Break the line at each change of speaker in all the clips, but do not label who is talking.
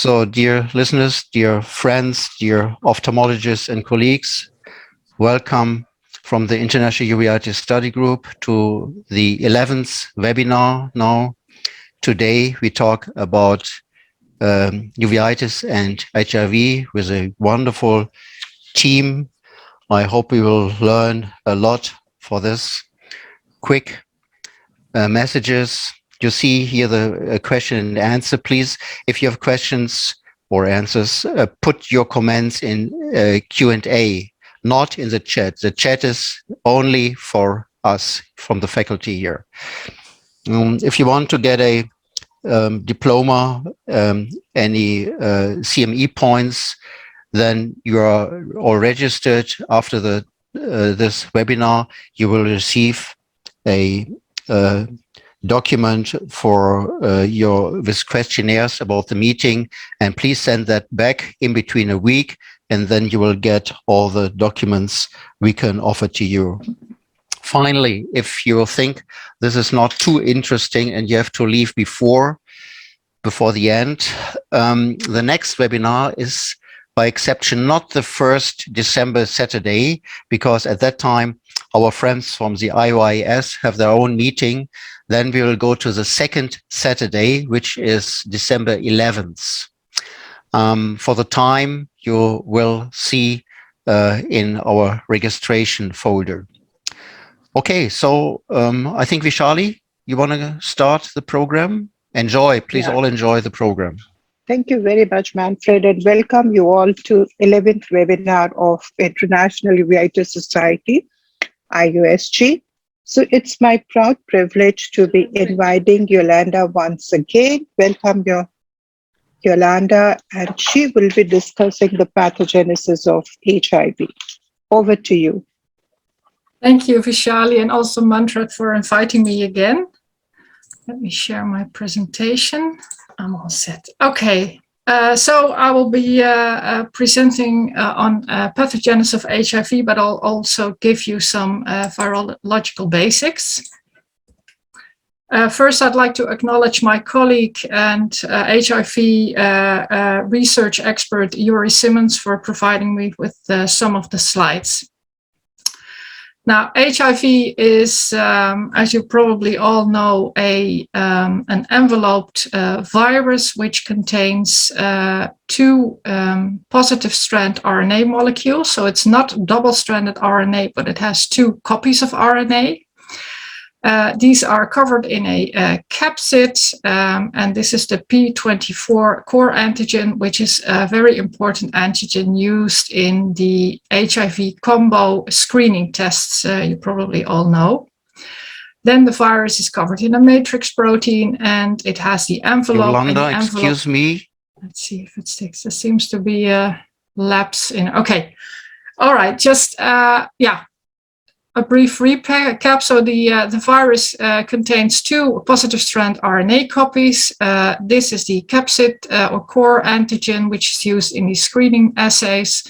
So, dear listeners, dear friends, dear ophthalmologists and colleagues, welcome from the International Uveitis Study Group to the 11th webinar now. Today, we talk about uveitis and HIV with a wonderful team. I hope we will learn a lot for this. Quick messages. You see here the question and answer. Please, if you have questions or answers, put your comments in Q&A, not in the chat. The chat is only for us from the faculty here. If you want to get a diploma, any CME points, then you are all registered. After this webinar, you will receive a document for with questionnaires about the meeting, and please send that back in between a week, and then you will get all the documents we can offer to you. Finally, if you think this is not too interesting and you have to leave before the end, the next webinar is by exception not the 1st December Saturday, because at that time our friends from the IOIS have their own meeting. Then we will go to the 2nd Saturday, which is December 11th. For the time, you will see in our registration folder. Okay, so I think Vishali, you want to start the program? Enjoy, please all enjoy the program.
Thank you very much, Manfred, and welcome you all to 11th webinar of International Uveitis Society, IUSG. So it's my proud privilege to be inviting Yolanda once again. Welcome, Yolanda, and she will be discussing the pathogenesis of HIV. Over to you.
Thank you, Vishali, and also Manfred for inviting me again. Let me share my presentation. I'm all set. Okay, so I will be presenting on pathogenesis of HIV, but I'll also give you some virological basics. First, I'd like to acknowledge my colleague and HIV research expert, Yuri Simmons, for providing me with some of the slides. Now, HIV is, as you probably all know, an enveloped virus which contains two positive strand RNA molecules. So it's not double-stranded RNA, but it has two copies of RNA. These are covered in a capsid, and this is the P24 core antigen, which is a very important antigen used in the HIV combo screening tests you probably all know. Then the virus is covered in a matrix protein, and it has the envelope.
Yolanda, excuse me.
Let's see if it sticks. There seems to be a lapse in. Okay. All right. Just, a brief recap. So the virus contains two positive strand RNA copies. This is the capsid or core antigen, which is used in the screening assays.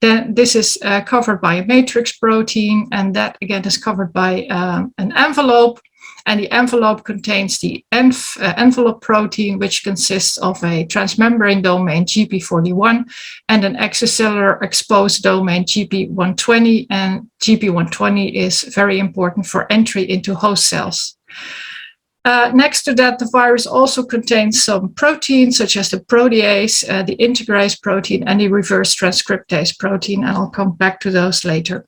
Then this is covered by a matrix protein, and that again is covered by an envelope. And the envelope contains the envelope protein, which consists of a transmembrane domain GP41 and an extracellular exposed domain GP120. And GP120 is very important for entry into host cells. Next to that, the virus also contains some proteins, such as the protease, the integrase protein, and the reverse transcriptase protein. And I'll come back to those later.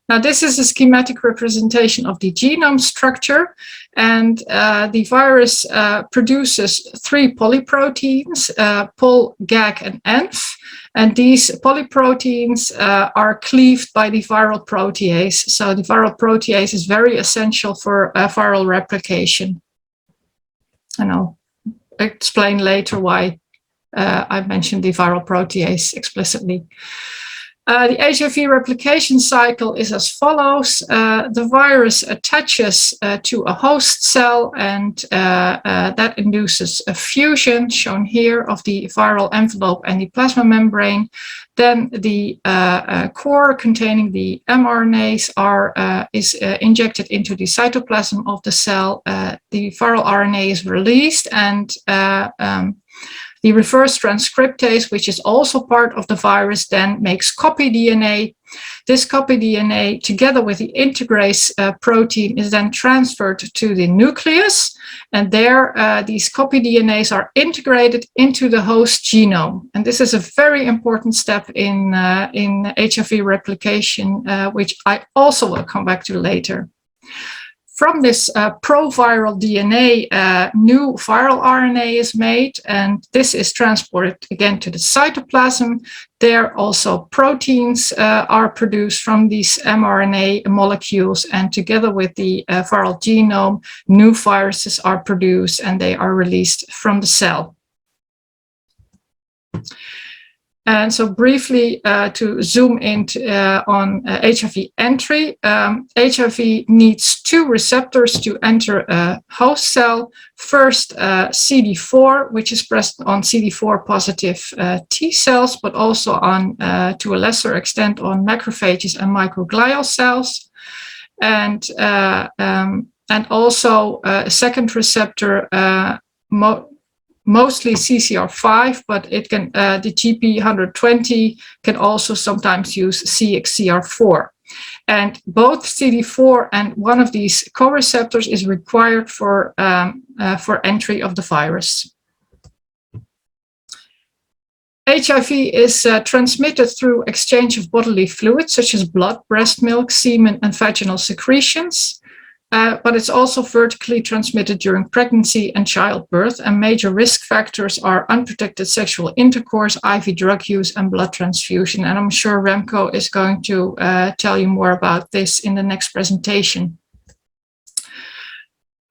Now, this is a schematic representation of the genome structure, and the virus produces three polyproteins, POL, GAG, and ENF, and these polyproteins are cleaved by the viral protease. So the viral protease is very essential for viral replication. And I'll explain later why I mentioned the viral protease explicitly. The HIV replication cycle is as follows. The virus attaches to a host cell, and that induces a fusion, shown here, of the viral envelope and the plasma membrane. Then the core containing the mRNAs is injected into the cytoplasm of the cell. The viral RNA is released, and the reverse transcriptase, which is also part of the virus, then makes copy DNA. This copy DNA, together with the integrase protein, is then transferred to the nucleus. And there, these copy DNAs are integrated into the host genome. And this is a very important step in HIV replication, which I also will come back to later. From this proviral DNA, new viral RNA is made, and this is transported again to the cytoplasm. There also proteins are produced from these mRNA molecules, and together with the viral genome, new viruses are produced and they are released from the cell. And so briefly to zoom in on HIV entry, HIV needs two receptors to enter a host cell. First, CD4, which is present on CD4 positive T cells, but also on, to a lesser extent, on macrophages and microglial cells. And also a second receptor, mostly CCR5, but it can the GP120 can also sometimes use CXCR4. And both CD4 and one of these co-receptors is required for entry of the virus. HIV is transmitted through exchange of bodily fluids such as blood, breast milk, semen, and vaginal secretions. But it's also vertically transmitted during pregnancy and childbirth, and major risk factors are unprotected sexual intercourse, IV drug use, and blood transfusion. And I'm sure Remco is going to tell you more about this in the next presentation.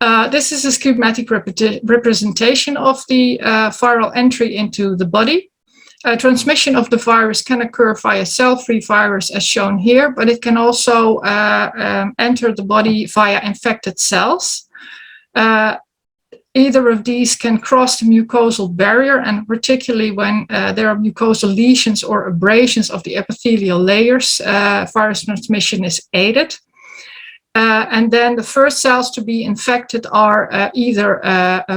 This is a schematic representation of the viral entry into the body. Transmission of the virus can occur via cell-free virus, as shown here, but it can also enter the body via infected cells. Either of these can cross the mucosal barrier, and particularly when there are mucosal lesions or abrasions of the epithelial layers, virus transmission is aided. And then the first cells to be infected are either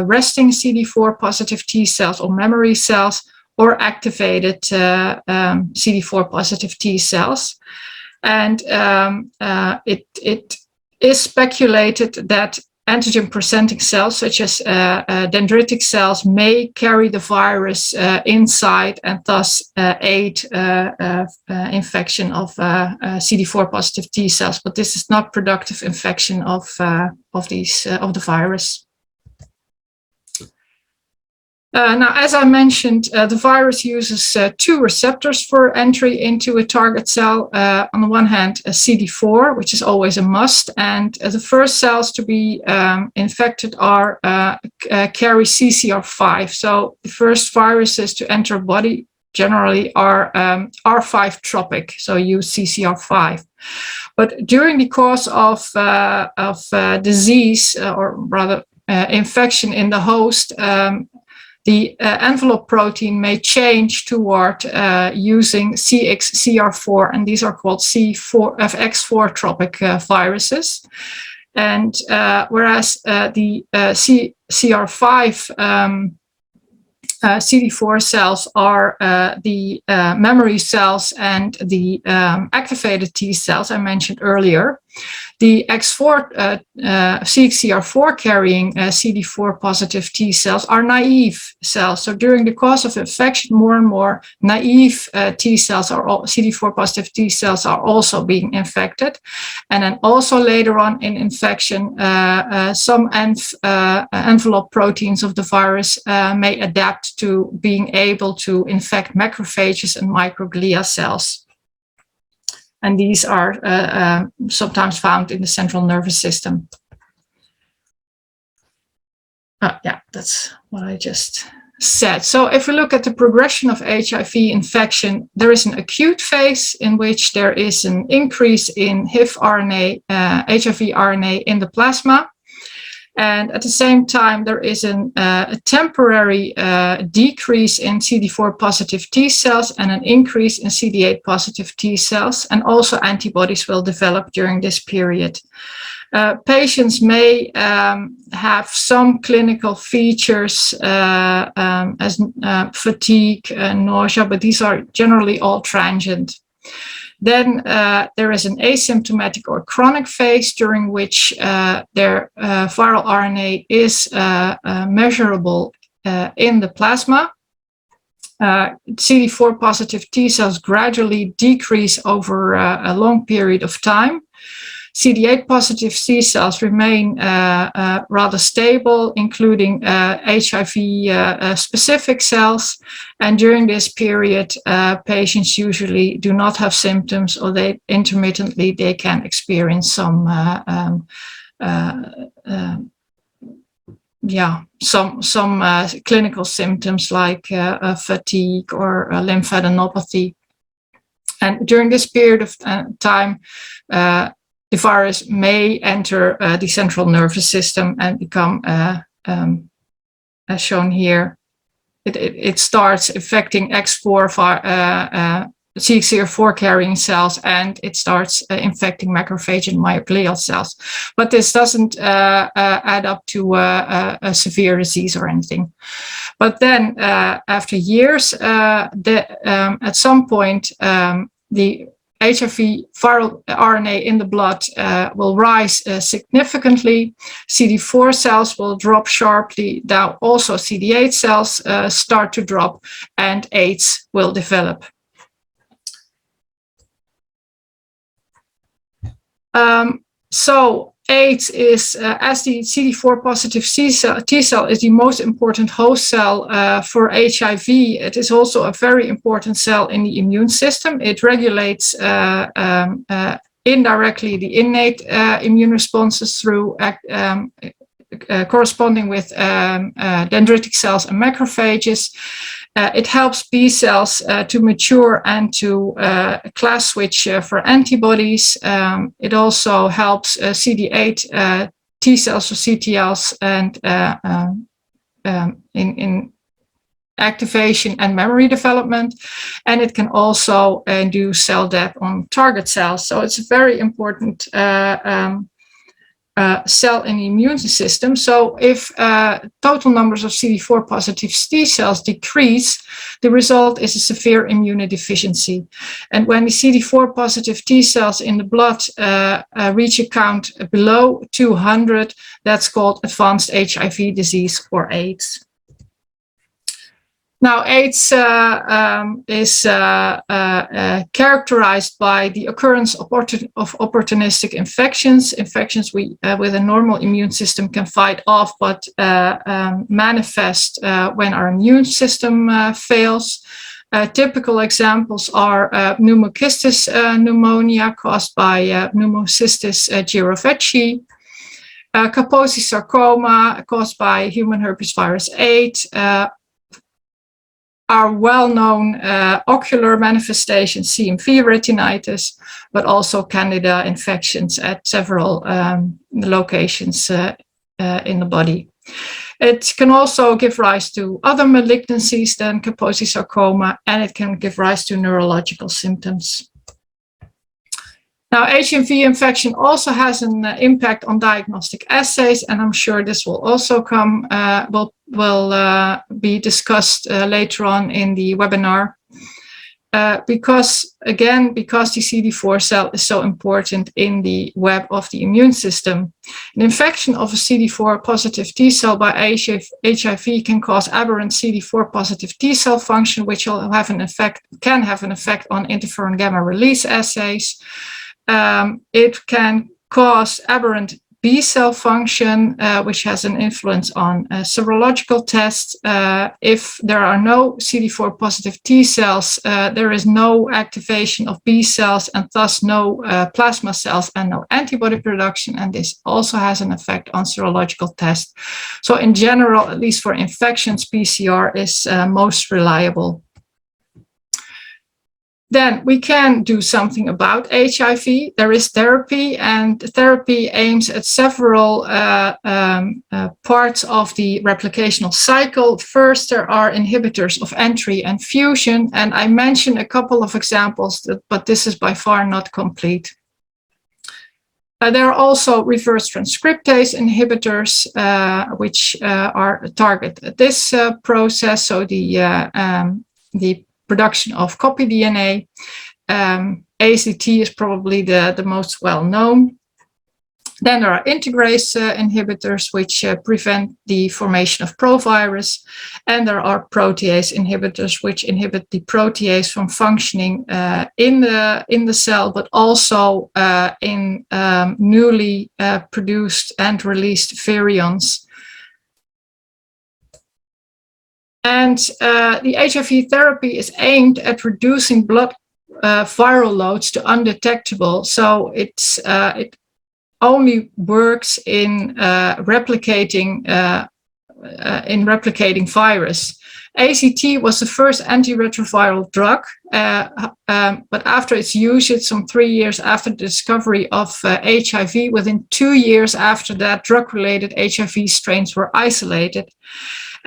resting CD4 positive T cells or memory cells, or activated CD4 positive T cells. And it is speculated that antigen presenting cells such as dendritic cells may carry the virus inside and thus aid infection of CD4 positive T cells, but this is not productive infection of the virus. Now, as I mentioned, the virus uses two receptors for entry into a target cell. On the one hand, a CD4, which is always a must, and the first cells to be infected are carry CCR5. So the first viruses to enter a body generally are R5 tropic, so use CCR5. But during the course of disease, or rather infection in the host, the envelope protein may change toward using CXCR4, and these are called FX4 tropic viruses. And whereas the CCR5 CD4 cells are the memory cells and the activated T cells I mentioned earlier, the CXCR4 carrying CD4 positive T cells are naive cells. So during the course of infection, more and more naive T cells CD4 positive T cells are also being infected. And then also later on in infection, some envelope proteins of the virus may adapt to being able to infect macrophages and microglia cells. And these are sometimes found in the central nervous system. Yeah, that's what I just said. So if we look at the progression of HIV infection, there is an acute phase in which there is an increase in HIV RNA in the plasma. And at the same time, there is a temporary decrease in CD4 positive T cells and an increase in CD8 positive T cells, and also antibodies will develop during this period. Patients may have some clinical features as fatigue and nausea, but these are generally all transient. Then there is an asymptomatic or chronic phase during which their viral RNA is measurable in the plasma. CD4 positive T cells gradually decrease over a long period of time. CD8 positive T cells remain rather stable, including HIV specific cells. And during this period, patients usually do not have symptoms, or they can experience some clinical symptoms like fatigue or lymphadenopathy. And during this period of time, the virus may enter the central nervous system and become, as shown here, it starts affecting X4 CXCR4 carrying cells, and it starts infecting macrophage and myoglial cells. But this doesn't add up to a severe disease or anything. But then after years, at some point, the HIV viral RNA in the blood will rise significantly. CD4 cells will drop sharply. Now also CD8 cells start to drop, and AIDS will develop. So AIDS is, as the CD4 positive T cell is the most important host cell for HIV, it is also a very important cell in the immune system. It regulates indirectly the innate immune responses through corresponding with dendritic cells and macrophages. It helps B cells to mature and to class switch for antibodies. It also helps CD8 T cells or CTLs and in activation and memory development. And it can also induce cell death on target cells. So it's a very important cell in the immune system. So if total numbers of CD4 positive T cells decrease, the result is a severe immunodeficiency. And when the CD4 positive T cells in the blood reach a count below 200, that's called advanced HIV disease or AIDS. Now, AIDS is characterized by the occurrence of opportunistic infections. Infections we, with a normal immune system, can fight off, but manifest when our immune system fails. Typical examples are pneumocystis pneumonia caused by pneumocystis jirovecii, Kaposi sarcoma caused by human herpes virus 8, our well-known ocular manifestations, CMV retinitis, but also Candida infections at several locations in the body. It can also give rise to other malignancies than Kaposi sarcoma, and it can give rise to neurological symptoms. Now, HMV infection also has an impact on diagnostic assays, and I'm sure this will also come, will be discussed later on in the webinar. Because the CD4 cell is so important in the web of the immune system. An infection of a CD4 positive T cell by HIV can cause aberrant CD4 positive T cell function, which will have an effect, can have an effect on interferon gamma release assays. It can cause aberrant B cell function, which has an influence on serological tests. If there are no CD4 positive T cells, there is no activation of B cells and thus no plasma cells and no antibody production. And this also has an effect on serological tests. So in general, at least for infections, PCR is most reliable. then we can do something about HIV. There is therapy, and therapy aims at several parts of the replicational cycle. First, there are inhibitors of entry and fusion, and I mentioned a couple of examples, but this is by far not complete. There are also reverse transcriptase inhibitors, which are target at this process, so the production of copy DNA. ACT is probably the most well-known. Then there are integrase inhibitors, which prevent the formation of provirus. And there are protease inhibitors, which inhibit the protease from functioning in the cell, but also in newly produced and released virions. And the HIV therapy is aimed at reducing blood viral loads to undetectable. So it only works in replicating virus. ACT was the first antiretroviral drug, but after its usage, some 3 years after the discovery of HIV, within 2 years after that, drug-related HIV strains were isolated.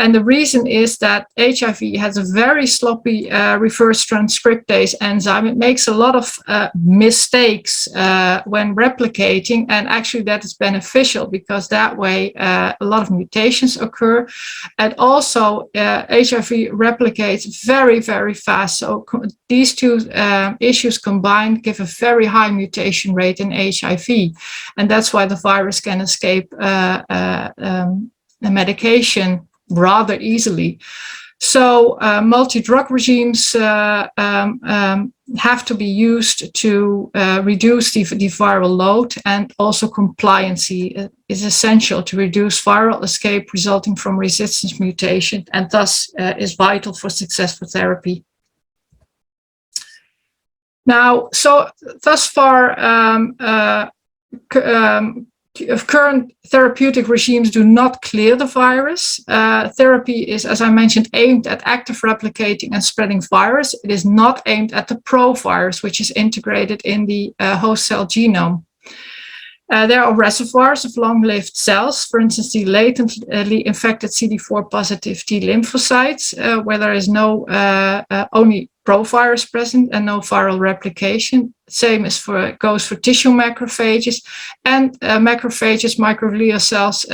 And the reason is that HIV has a very sloppy reverse transcriptase enzyme. It makes a lot of mistakes when replicating, and actually that is beneficial because that way a lot of mutations occur. And also HIV replicates very, very fast. So these two issues combined give a very high mutation rate in HIV. And that's why the virus can escape the medication rather easily. So multi-drug regimes have to be used to reduce the viral load, and also compliancy is essential to reduce viral escape resulting from resistance mutation, and thus is vital for successful therapy. Now, so thus far, current therapeutic regimes do not clear the virus. Therapy is, as I mentioned, aimed at active replicating and spreading virus. It is not aimed at the provirus, which is integrated in the host cell genome. There are reservoirs of long-lived cells, for instance, the latently infected CD4 positive T lymphocytes, where there is no only provirus present and no viral replication. Same as goes for tissue macrophages, and macrophages, microglial cells,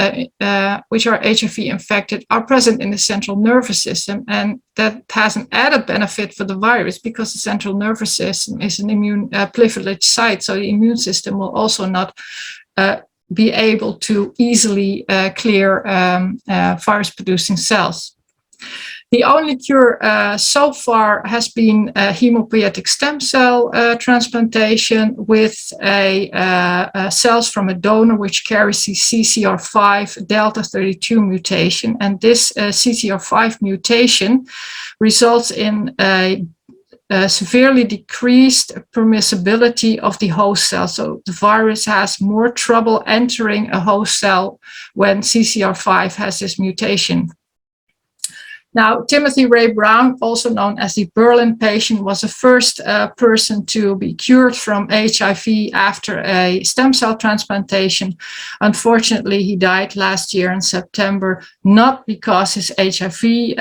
which are HIV infected, are present in the central nervous system, and that has an added benefit for the virus because the central nervous system is an immune privileged site, so the immune system will also not be able to easily clear virus-producing cells. The only cure so far has been hematopoietic stem cell transplantation with cells from a donor which carries the CCR5 delta 32 mutation. And this CCR5 mutation results in a severely decreased permissibility of the host cell. So the virus has more trouble entering a host cell when CCR5 has this mutation. Now, Timothy Ray Brown, also known as the Berlin patient, was the first person to be cured from HIV after a stem cell transplantation. Unfortunately, he died last year in September, not because his HIV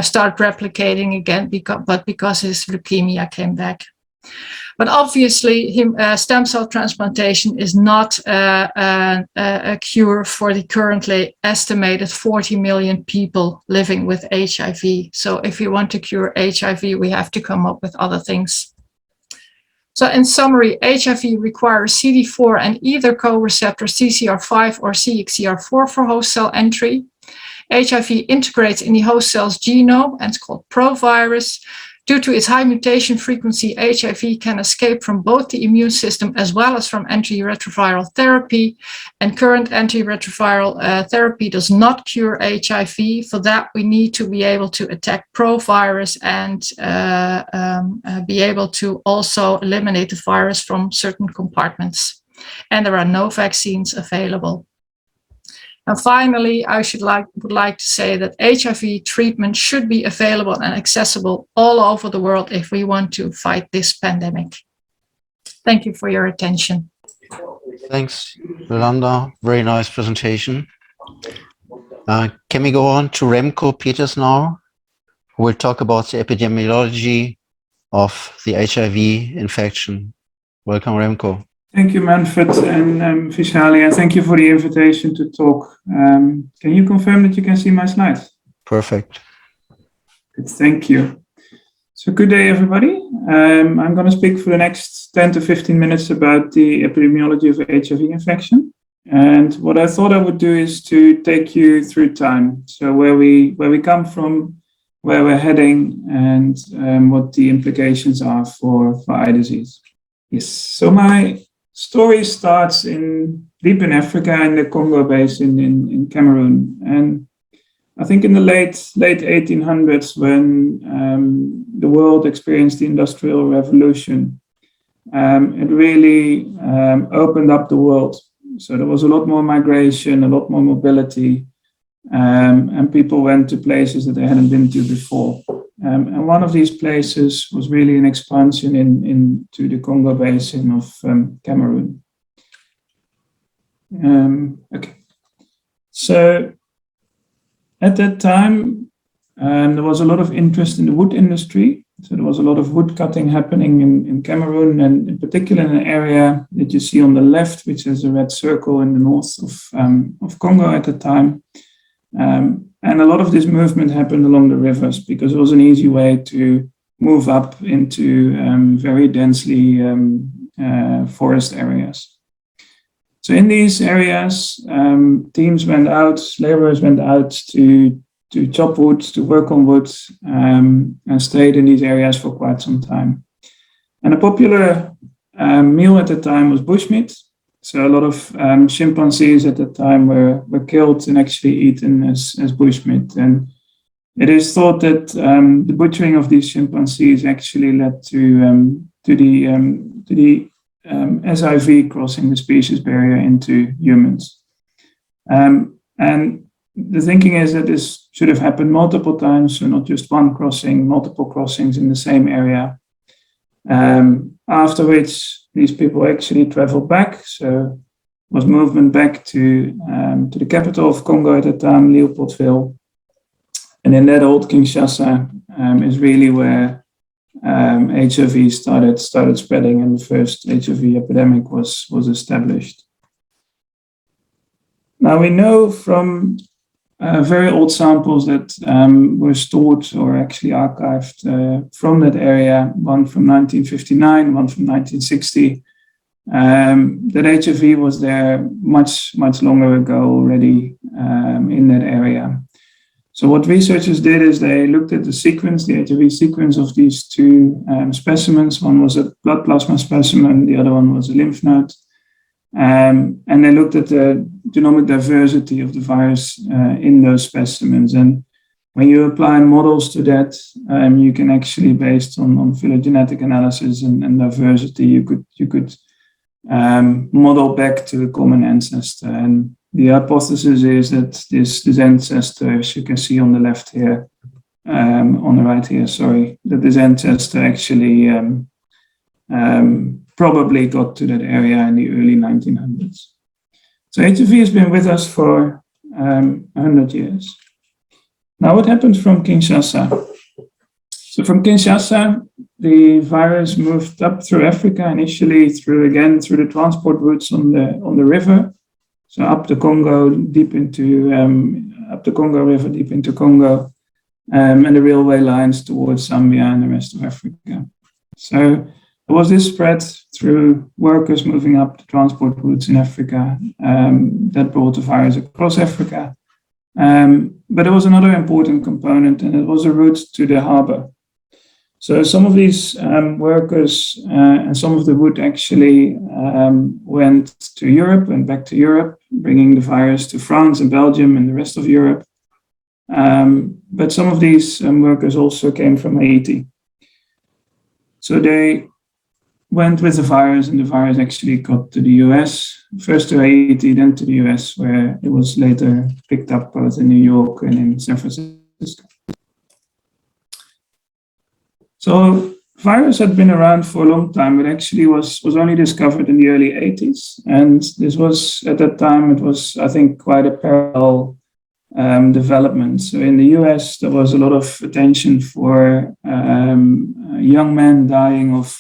started replicating again, but because his leukemia came back. But obviously, stem cell transplantation is not a cure for the currently estimated 40 million people living with HIV. So if you want to cure HIV, we have to come up with other things. So in summary, HIV requires CD4 and either co-receptor CCR5 or CXCR4 for host cell entry. HIV integrates in the host cell's genome and it's called provirus. Due to its high mutation frequency, HIV can escape from both the immune system as well as from antiretroviral therapy. And current antiretroviral therapy does not cure HIV. For that, we need to be able to attack provirus and be able to also eliminate the virus from certain compartments. And there are no vaccines available. And finally, I would like to say that HIV treatment should be available and accessible all over the world if we want to fight this pandemic. Thank you for your attention.
Thanks, Yolanda. Very nice presentation. Can we go on to Remco Peters now, who will talk about the epidemiology of the HIV infection. Welcome, Remco.
Thank you, Manfred and Vishali, and thank you for the invitation to talk. Can you confirm that you can see my slides?
Perfect.
Good, thank you. So good day, everybody. I'm going to speak for the next 10 to 15 minutes about the epidemiology of HIV infection. And what I thought I would do is to take you through time. So where we come from, where we're heading, and what the implications are for eye disease. Yes. So my story starts deep in Africa, in the Congo Basin in Cameroon. And I think in the late 1800s, when the world experienced the Industrial Revolution, it really opened up the world. So there was a lot more migration, a lot more mobility, and people went to places that they hadn't been to before. And one of these places was really an expansion into the Congo Basin of Cameroon. Okay. So at that time, there was a lot of interest in the wood industry. So there was a lot of wood cutting happening in Cameroon, and in particular in an area that you see on the left, which is a red circle in the north of Congo at the time. And a lot of this movement happened along the rivers because it was an easy way to move up into very densely forest areas. So in these areas, teams went out, laborers went out to chop wood, to work on wood, and stayed in these areas for quite some time. And a popular meal at the time was bushmeat. So a lot of chimpanzees at the time were killed and actually eaten as bushmeat. And it is thought that the butchering of these chimpanzees actually led to the SIV crossing the species barrier into humans. And the thinking is that this should have happened multiple times, so not just one crossing, multiple crossings in the same area. After which these people actually traveled back, so was movement back to the capital of Congo at the time, Leopoldville. And in that old Kinshasa is really where HIV started spreading, and the first HIV epidemic was established. Now we know from very old samples that were stored or actually archived from that area, one from 1959, one from 1960, that HIV was there much longer ago already in that area. So what researchers did is they looked at the sequence, the HIV sequence of these two specimens. One was a blood plasma specimen, the other one was a lymph node. And they looked at the genomic diversity of the virus in those specimens. And when you apply models to that, you can actually, based on phylogenetic analysis and diversity, you could model back to a common ancestor. And the hypothesis is that this ancestor, as you can see on the left here, on the right here, sorry, that this ancestor actually probably got to that area in the early 1900s. So HIV has been with us for 100 years. Now what happened from Kinshasa? So from Kinshasa, the virus moved up through Africa, initially through the transport routes on the river. So up the Congo, up the Congo River, deep into Congo, and the railway lines towards Zambia and the rest of Africa. So there was this spread through workers moving up the transport routes in Africa that brought the virus across Africa. But there was another important component, and it was a route to the harbor. So some of these workers and some of the wood actually went back to Europe, bringing the virus to France and Belgium and the rest of Europe. But some of these workers also came from Haiti. So they went with the virus, and the virus actually got to the US, first to Haiti, then to the US, where it was later picked up both in New York and in San Francisco. So virus had been around for a long time, but actually was only discovered in the early 80s. And this was, at that time, it was, I think, quite a parallel development. So in the US, there was a lot of attention for young men dying of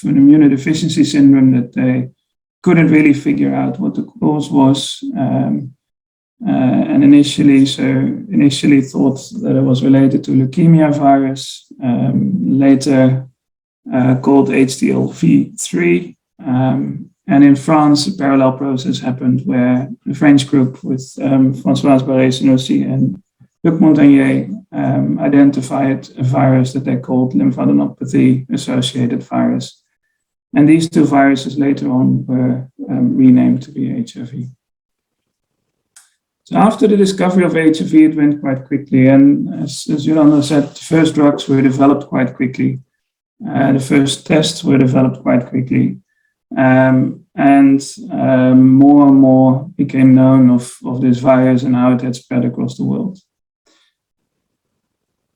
an immunodeficiency syndrome that they couldn't really figure out what the cause was. And initially thought that it was related to leukemia virus, later called HTLV3. And in France, a parallel process happened where the French group with Françoise Barré-Senoussi and Luc Montagnier identified a virus that they called lymphadenopathy-associated virus. And these two viruses later on were renamed to be HIV. So after the discovery of HIV, it went quite quickly. And as Yolanda said, the first drugs were developed quite quickly. The first tests were developed quite quickly. And more and more became known of this virus and how it had spread across the world.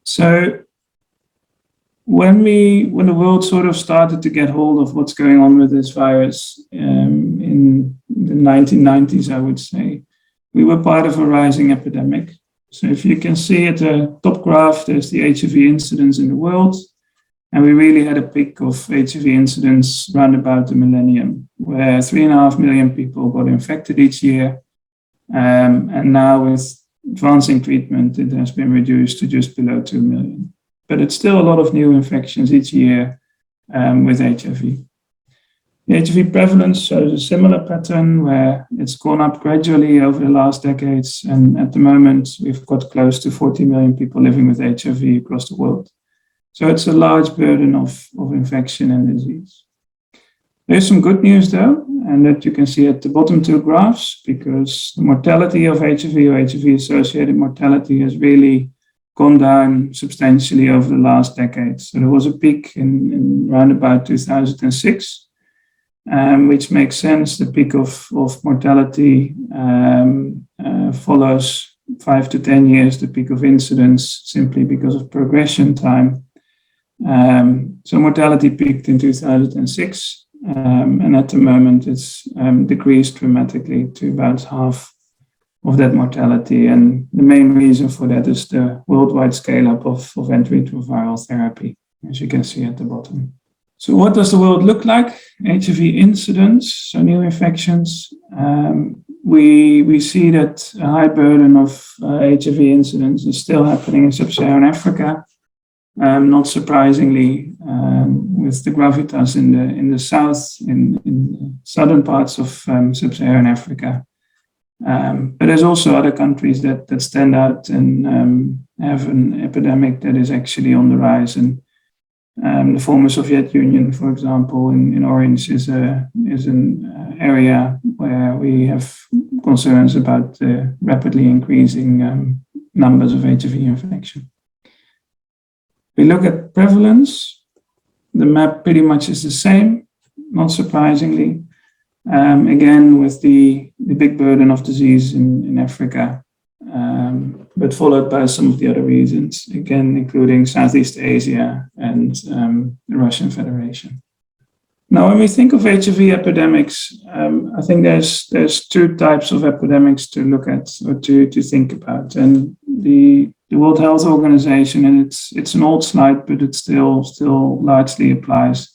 So when the world sort of started to get hold of what's going on with this virus in the 1990s, I would say, we were part of a rising epidemic. So if you can see at the top graph, there's the HIV incidence in the world. And we really had a peak of HIV incidence around about the millennium, where 3.5 million people got infected each year. And now with advancing treatment, it has been reduced to just below 2 million. But it's still a lot of new infections each year with HIV. The HIV prevalence shows a similar pattern where it's gone up gradually over the last decades. And at the moment, we've got close to 40 million people living with HIV across the world. So it's a large burden of infection and disease. There's some good news though, and that you can see at the bottom two graphs, because the mortality of HIV or HIV-associated mortality has really gone down substantially over the last decade. So there was a peak in around about 2006, which makes sense. The peak of mortality follows 5 to 10 years, the peak of incidence, simply because of progression time. So mortality peaked in 2006, and at the moment it's decreased dramatically to about half of that mortality. And the main reason for that is the worldwide scale-up of antiretroviral therapy, as you can see at the bottom. So what does the world look like? HIV incidence, so new infections. We see that a high burden of HIV incidence is still happening in sub-Saharan Africa. Not surprisingly, with the gravitas in the south, in the southern parts of sub-Saharan Africa. But there's also other countries that stand out and have an epidemic that is actually on the rise. And the former Soviet Union, for example, in orange, is an area where we have concerns about the rapidly increasing numbers of HIV infection. We look at prevalence. The map pretty much is the same, not surprisingly. Again, with the big burden of disease in Africa, but followed by some of the other regions, again, including Southeast Asia and the Russian Federation. Now, when we think of HIV epidemics, I think there's two types of epidemics to look at or to think about. And the World Health Organization, and it's an old slide, but it still largely applies.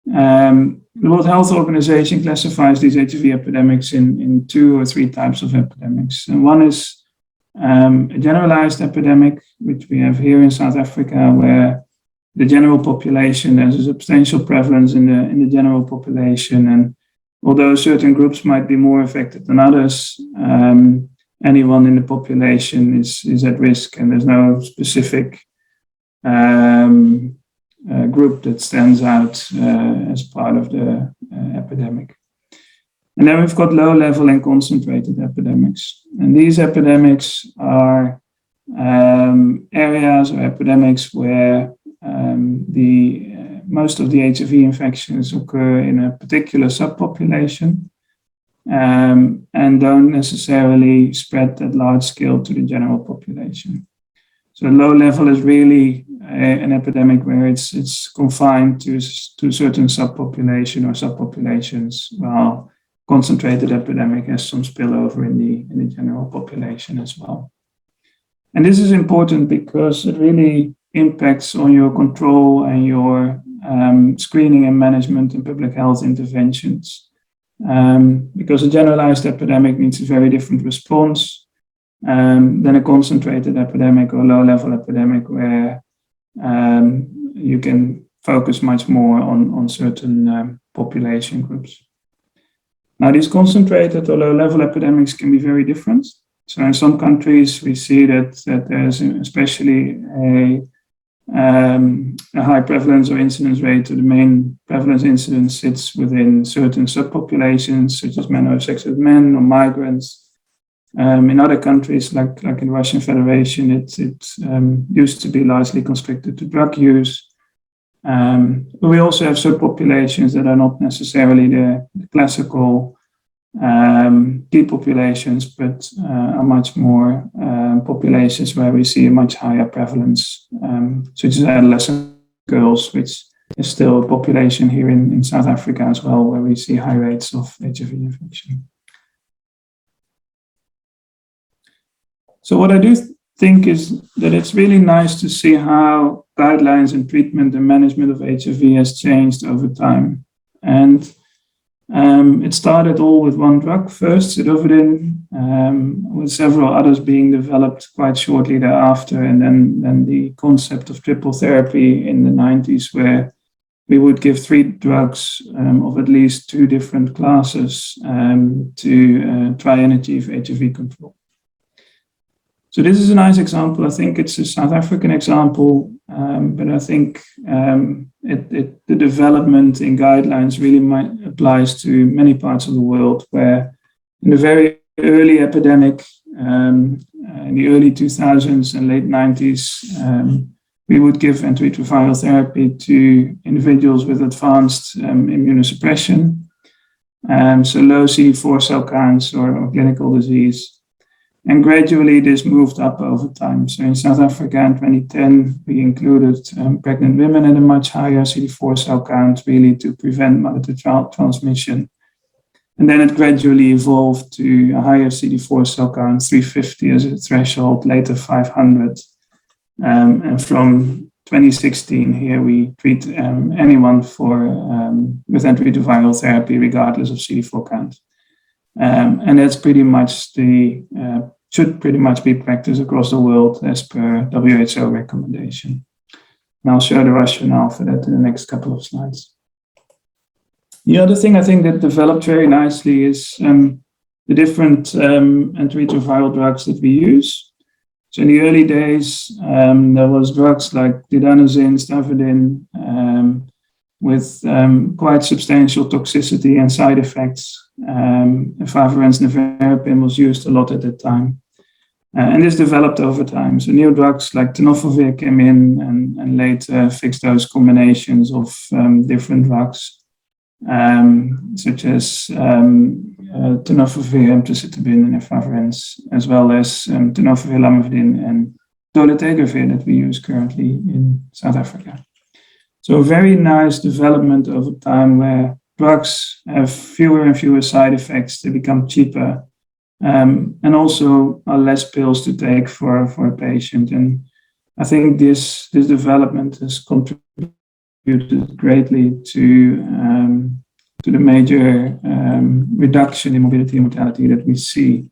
The World Health Organization classifies these HIV epidemics in 2 or 3 types of epidemics. And one is a generalized epidemic, which we have here in South Africa, where the general population, there's a substantial prevalence in the general population. And although certain groups might be more affected than others, anyone in the population is at risk, and there's no specific group that stands out as part of the epidemic. And then we've got low-level and concentrated epidemics. And these epidemics are areas or epidemics where the most of the HIV infections occur in a particular subpopulation and don't necessarily spread at large scale to the general population. So low level is really an epidemic where it's confined to a certain subpopulation or subpopulations, while concentrated epidemic has some spillover in the general population as well. And this is important because it really impacts on your control and your screening and management and public health interventions. Because a generalized epidemic needs a very different response than a concentrated epidemic or low-level epidemic where you can focus much more on certain population groups. Now, these concentrated or low-level epidemics can be very different. So in some countries, we see that there's especially a high prevalence or incidence rate. So the main prevalence incidence sits within certain subpopulations, such as men who have sex with men or migrants. In other countries, like in the Russian Federation, it used to be largely constricted to drug use. But we also have subpopulations that are not necessarily the classical key populations, but are much more populations where we see a much higher prevalence, such as adolescent girls, which is still a population here in South Africa as well, where we see high rates of HIV infection. So what I do think is that it's really nice to see how guidelines and treatment and management of HIV has changed over time. And it started all with one drug first, Syphilis, with several others being developed quite shortly thereafter. And then the concept of triple therapy in the 90s, where we would give 3 drugs of at least 2 different classes to try and achieve HIV control. So this is a nice example. I think it's a South African example, but I think the development in guidelines really applies to many parts of the world, where in the very early epidemic, in the early 2000s and late 90s, we would give antiretroviral therapy to individuals with advanced immunosuppression, so low CD4 cell counts or clinical disease. And gradually this moved up over time. So in South Africa in 2010, we included pregnant women at a much higher CD4 cell count, really to prevent mother-to-child transmission. And then it gradually evolved to a higher CD4 cell count, 350 as a threshold, later 500. And from 2016 here, we treat anyone with antiretroviral therapy, regardless of CD4 count. And that's pretty much should pretty much be practiced across the world as per WHO recommendation. And I'll show the rationale for that in the next couple of slides. The other thing I think that developed very nicely is the different antiretroviral drugs that we use. So in the early days, there was drugs like didanosine, stavudine, with quite substantial toxicity and side effects. Efavirenz nevirapine was used a lot at that time. And this developed over time. So new drugs like tenofovir came in and later fixed dose combinations of different drugs, such as tenofovir, emtricitabine, and efavirenz, as well as tenofovir, lamivudine, and dolutegravir that we use currently in South Africa. So a very nice development over time where drugs have fewer and fewer side effects, they become cheaper, and also are less pills to take for a patient. And I think this development has contributed greatly to the major reduction in morbidity and mortality that we see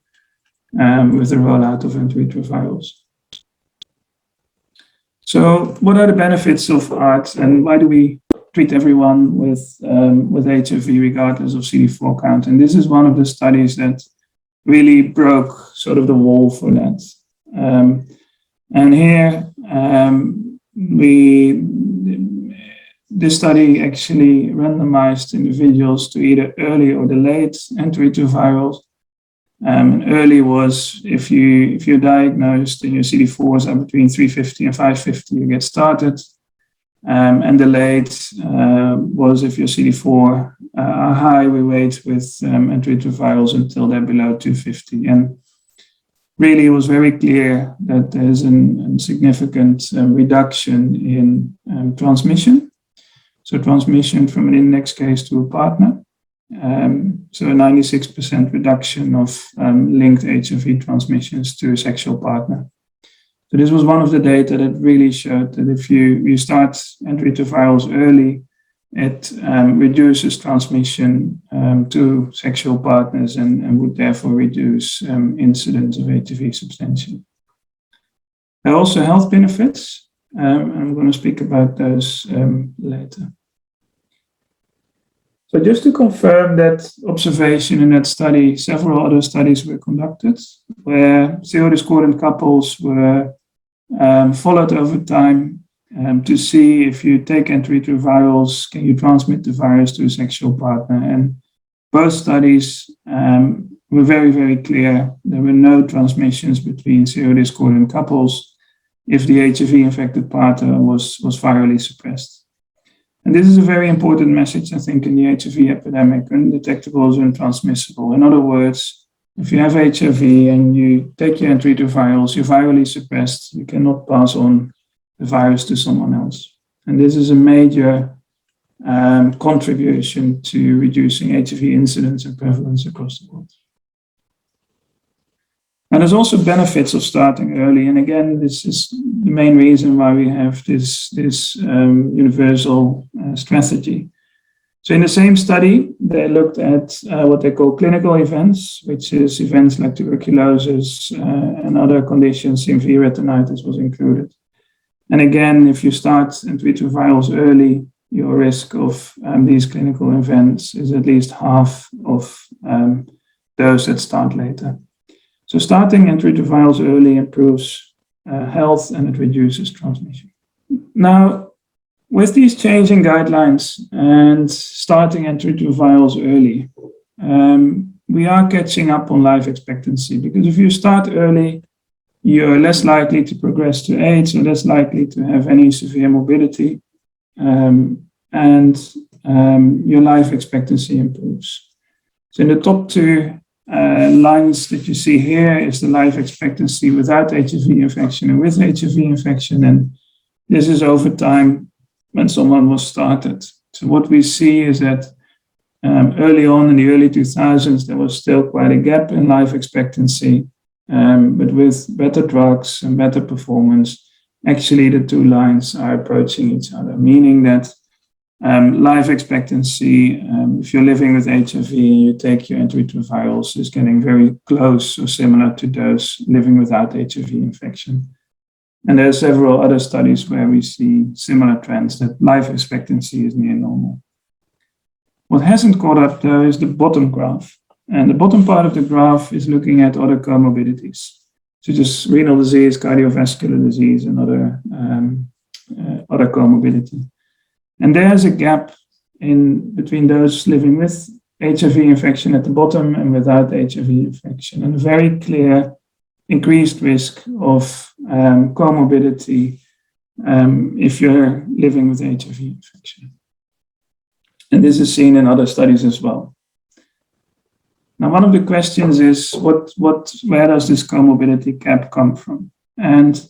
with the rollout of antiretrovirals. So what are the benefits of ART, and why do we treat everyone with HIV regardless of CD4 count? And this is one of the studies that really broke sort of the wall for that. And here this study actually randomized individuals to either early or delayed antiretrovirals. And early was if you're diagnosed and your CD4s are between 350 and 550, you get started. And delayed was if your CD4 are high, we wait with antiretrovirals until they're below 250. And really, it was very clear that there's a significant reduction in transmission. So transmission from an index case to a partner. So a 96% reduction of linked HIV transmissions to a sexual partner. So this was one of the data that really showed that if you start antiretrovirals early, it reduces transmission to sexual partners and would therefore reduce incidence of HIV substantially. There are also health benefits. I'm going to speak about those later. So just to confirm that observation in that study, several other studies were conducted where serodiscordant couples were followed over time to see if you take antiretrovirals, can you transmit the virus to a sexual partner? And both studies were very, very clear. There were no transmissions between serodiscordant couples if the HIV-infected partner was virally suppressed. And this is a very important message, I think, in the HIV epidemic. Undetectable is untransmissible. In other words, if you have HIV and you take your antiretrovirals, you're virally suppressed, you cannot pass on the virus to someone else. And this is a major contribution to reducing HIV incidence and prevalence across the world. And there's also benefits of starting early. And again, this is the main reason why we have this universal strategy. So in the same study, they looked at what they call clinical events, which is events like tuberculosis and other conditions. CMV retinitis was included. And again, if you start antiretrovirals early, your risk of these clinical events is at least half of those that start later. So starting antiretrovirals early improves health and it reduces transmission. Now, with these changing guidelines and starting antiretrovirals early, we are catching up on life expectancy, because if you start early, you're less likely to progress to AIDS or less likely to have any severe morbidity, and your life expectancy improves. So in the top two lines that you see here is the life expectancy without HIV infection and with HIV infection, and this is over time when someone was started. So what we see is that early on in the early 2000s, there was still quite a gap in life expectancy, but with better drugs and better performance, actually the two lines are approaching each other, meaning that life expectancy, if you're living with HIV, you take your antiretrovirals, is getting very close or similar to those living without HIV infection. And there are several other studies where we see similar trends, that life expectancy is near normal. What hasn't caught up, though, is the bottom graph. And the bottom part of the graph is looking at other comorbidities, such as renal disease, cardiovascular disease, and other comorbidity. And there's a gap in between those living with HIV infection at the bottom and without HIV infection, and a very clear increased risk of comorbidity if you're living with HIV infection. And this is seen in other studies as well. Now, one of the questions is, where does this comorbidity gap come from? And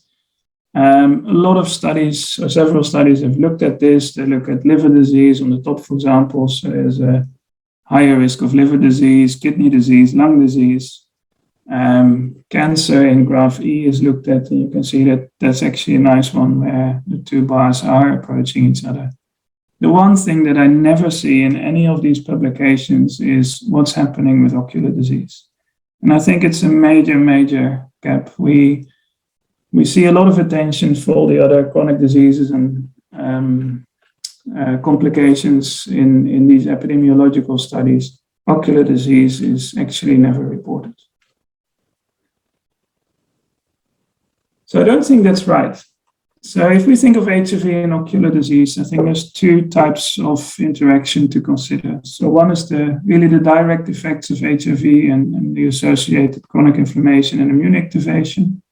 a lot of studies, or several studies, have looked at this. They look at liver disease on the top, for example. So there's a higher risk of liver disease, kidney disease, lung disease. Cancer in graph E is looked at, and you can see that that's actually a nice one where the two bars are approaching each other. The one thing that I never see in any of these publications is what's happening with ocular disease. And I think it's a major, major gap. We see a lot of attention for all the other chronic diseases and complications in these epidemiological studies. Ocular disease is actually never reported. So I don't think that's right. So if we think of HIV and ocular disease, I think there's two types of interaction to consider. So one is really the direct effects of HIV and the associated chronic inflammation and immune activation,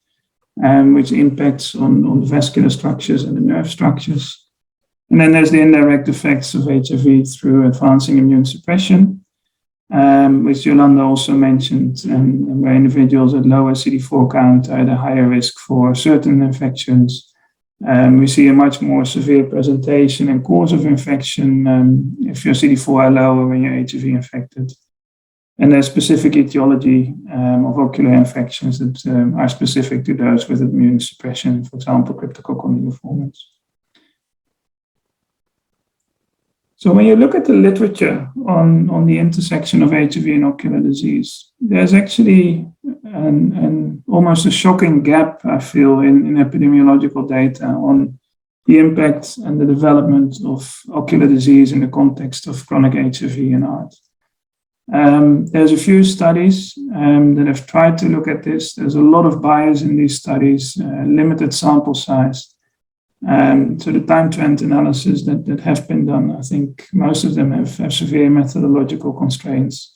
which impacts on the vascular structures and the nerve structures. And then there's the indirect effects of HIV through advancing immune suppression, which Yolanda also mentioned, where individuals at lower CD4 count are at a higher risk for certain infections. We see a much more severe presentation and course of infection if your CD4 are lower when you're HIV infected. And there's specific etiology of ocular infections that are specific to those with immune suppression, for example, cryptococcal neoformans. So when you look at the literature on the intersection of HIV and ocular disease, there's actually almost a shocking gap, I feel, in epidemiological data on the impact and the development of ocular disease in the context of chronic HIV and ART. There's a few studies that have tried to look at this. There's a lot of bias in these studies, limited sample size. So the time trend analysis that have been done, I think most of them have severe methodological constraints.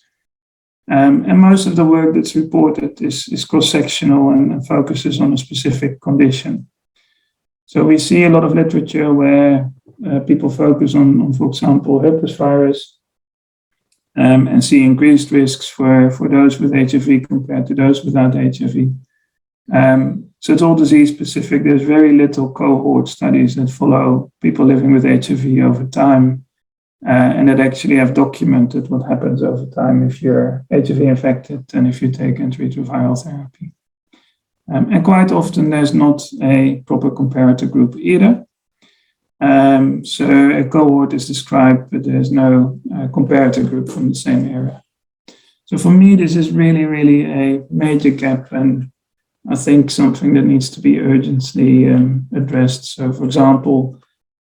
And most of the work that's reported is cross-sectional and focuses on a specific condition. So we see a lot of literature where people focus on, for example, herpes virus, and see increased risks for those with HIV compared to those without HIV. So it's all disease specific. There's very little cohort studies that follow people living with HIV over time, and that actually have documented what happens over time if you're HIV infected and if you take antiretroviral therapy. And quite often there's not a proper comparator group either. So a cohort is described, but there's no comparator group from the same area. So for me, this is really, really a major gap, and I think something that needs to be urgently addressed. So, for example,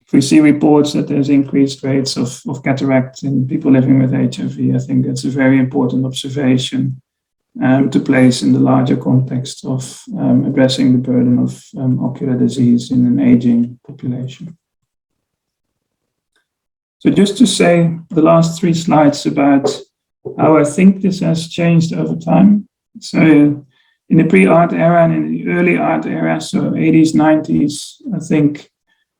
if we see reports that there's increased rates of cataract in people living with HIV, I think that's a very important observation to place in the larger context of addressing the burden of ocular disease in an aging population. So just to say the last 3 slides about how I think this has changed over time. So in the pre-art era and in the early art era, so 80s, 90s, I think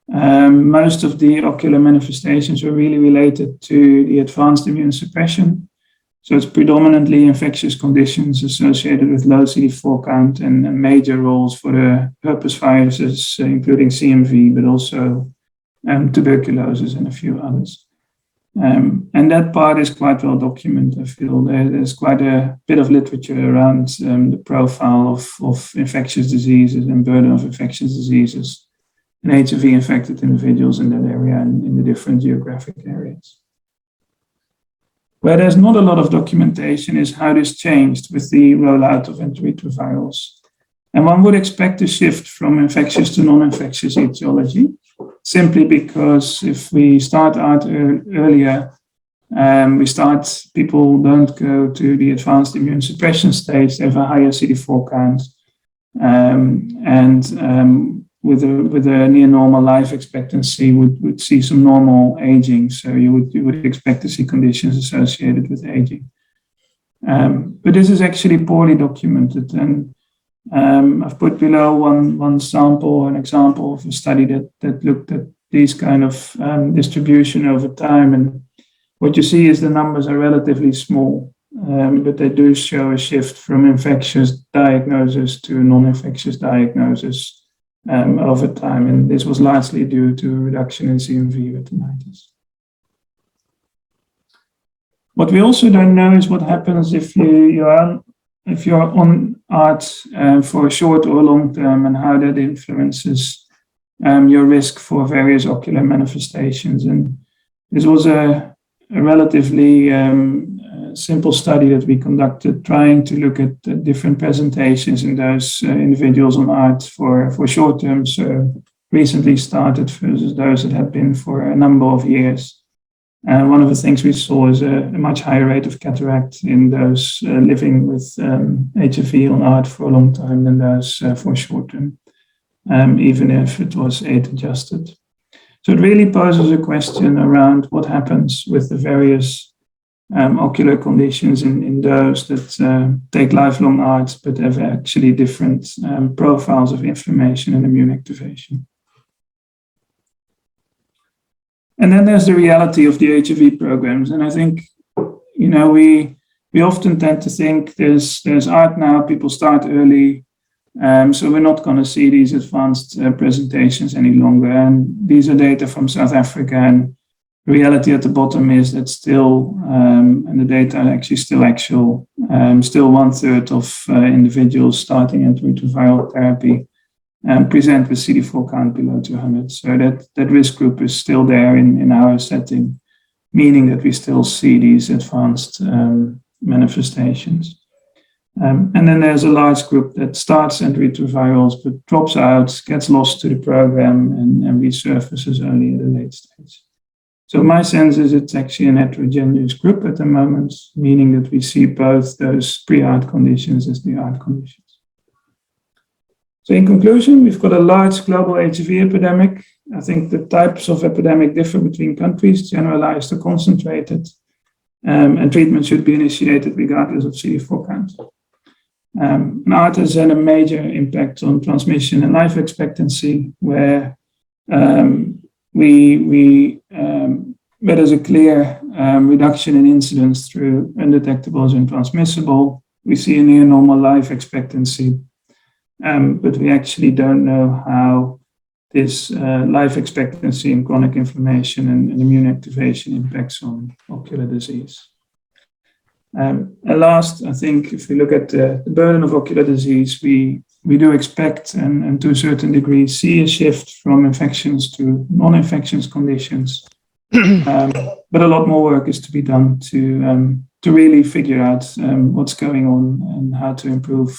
most of the ocular manifestations were really related to the advanced immune suppression. So it's predominantly infectious conditions associated with low CD4 count and major roles for the herpes viruses, including CMV, but also tuberculosis and a few others. And that part is quite well documented. I feel there's quite a bit of literature around the profile of infectious diseases and burden of infectious diseases in HIV-infected individuals in that area and in the different geographic areas. Where there's not a lot of documentation is how this changed with the rollout of antiretrovirals. And one would expect a shift from infectious to non-infectious etiology, simply because if we start out earlier, people don't go to the advanced immune suppression stage, they have a higher CD4 count, with a near normal life expectancy would see some normal aging. So you would expect to see conditions associated with aging. But this is actually poorly documented, and I've put below one sample, an example of a study that looked at these kind of distribution over time. And what you see is the numbers are relatively small, but they do show a shift from infectious diagnosis to non-infectious diagnosis over time. And this was largely due to a reduction in CMV retinitis. What we also don't know is what happens if you're on ART for a short or long term, and how that influences your risk for various ocular manifestations. And this was a relatively simple study that we conducted, trying to look at the different presentations in those individuals on ART for short term, so recently started versus those that have been for a number of years. One of the things we saw is a much higher rate of cataract in those living with HIV on ART for a long time than those for short term, even if it was age-adjusted. So it really poses a question around what happens with the various ocular conditions in those that take lifelong ART, but have actually different profiles of inflammation and immune activation. And then there's the reality of the HIV programs. And I think, we often tend to think there's art now, people start early, so we're not going to see these advanced presentations any longer. And these are data from South Africa, and the reality at the bottom is that still, and the data are actually still actual, still 1/3 of individuals starting antiretroviral therapy present with CD4 count below 200. So that risk group is still there in our setting, meaning that we still see these advanced manifestations. And then there's a large group that starts antiretrovirals but drops out, gets lost to the program, and resurfaces only at a late stage. So my sense is it's actually an heterogeneous group at the moment, meaning that we see both those pre-ART conditions as the ART conditions. So in conclusion, we've got a large global HIV epidemic. I think the types of epidemic differ between countries, generalized or concentrated, and treatment should be initiated regardless of CD4 count. And ART has had a major impact on transmission and life expectancy, where where there's a clear reduction in incidence through undetectables and transmissible. We see a near normal life expectancy, but we actually don't know how this life expectancy and chronic inflammation and immune activation impacts on ocular disease. And last, I think if we look at the burden of ocular disease, we do expect and to a certain degree see a shift from infections to non-infectious conditions. But a lot more work is to be done to really figure out what's going on and how to improve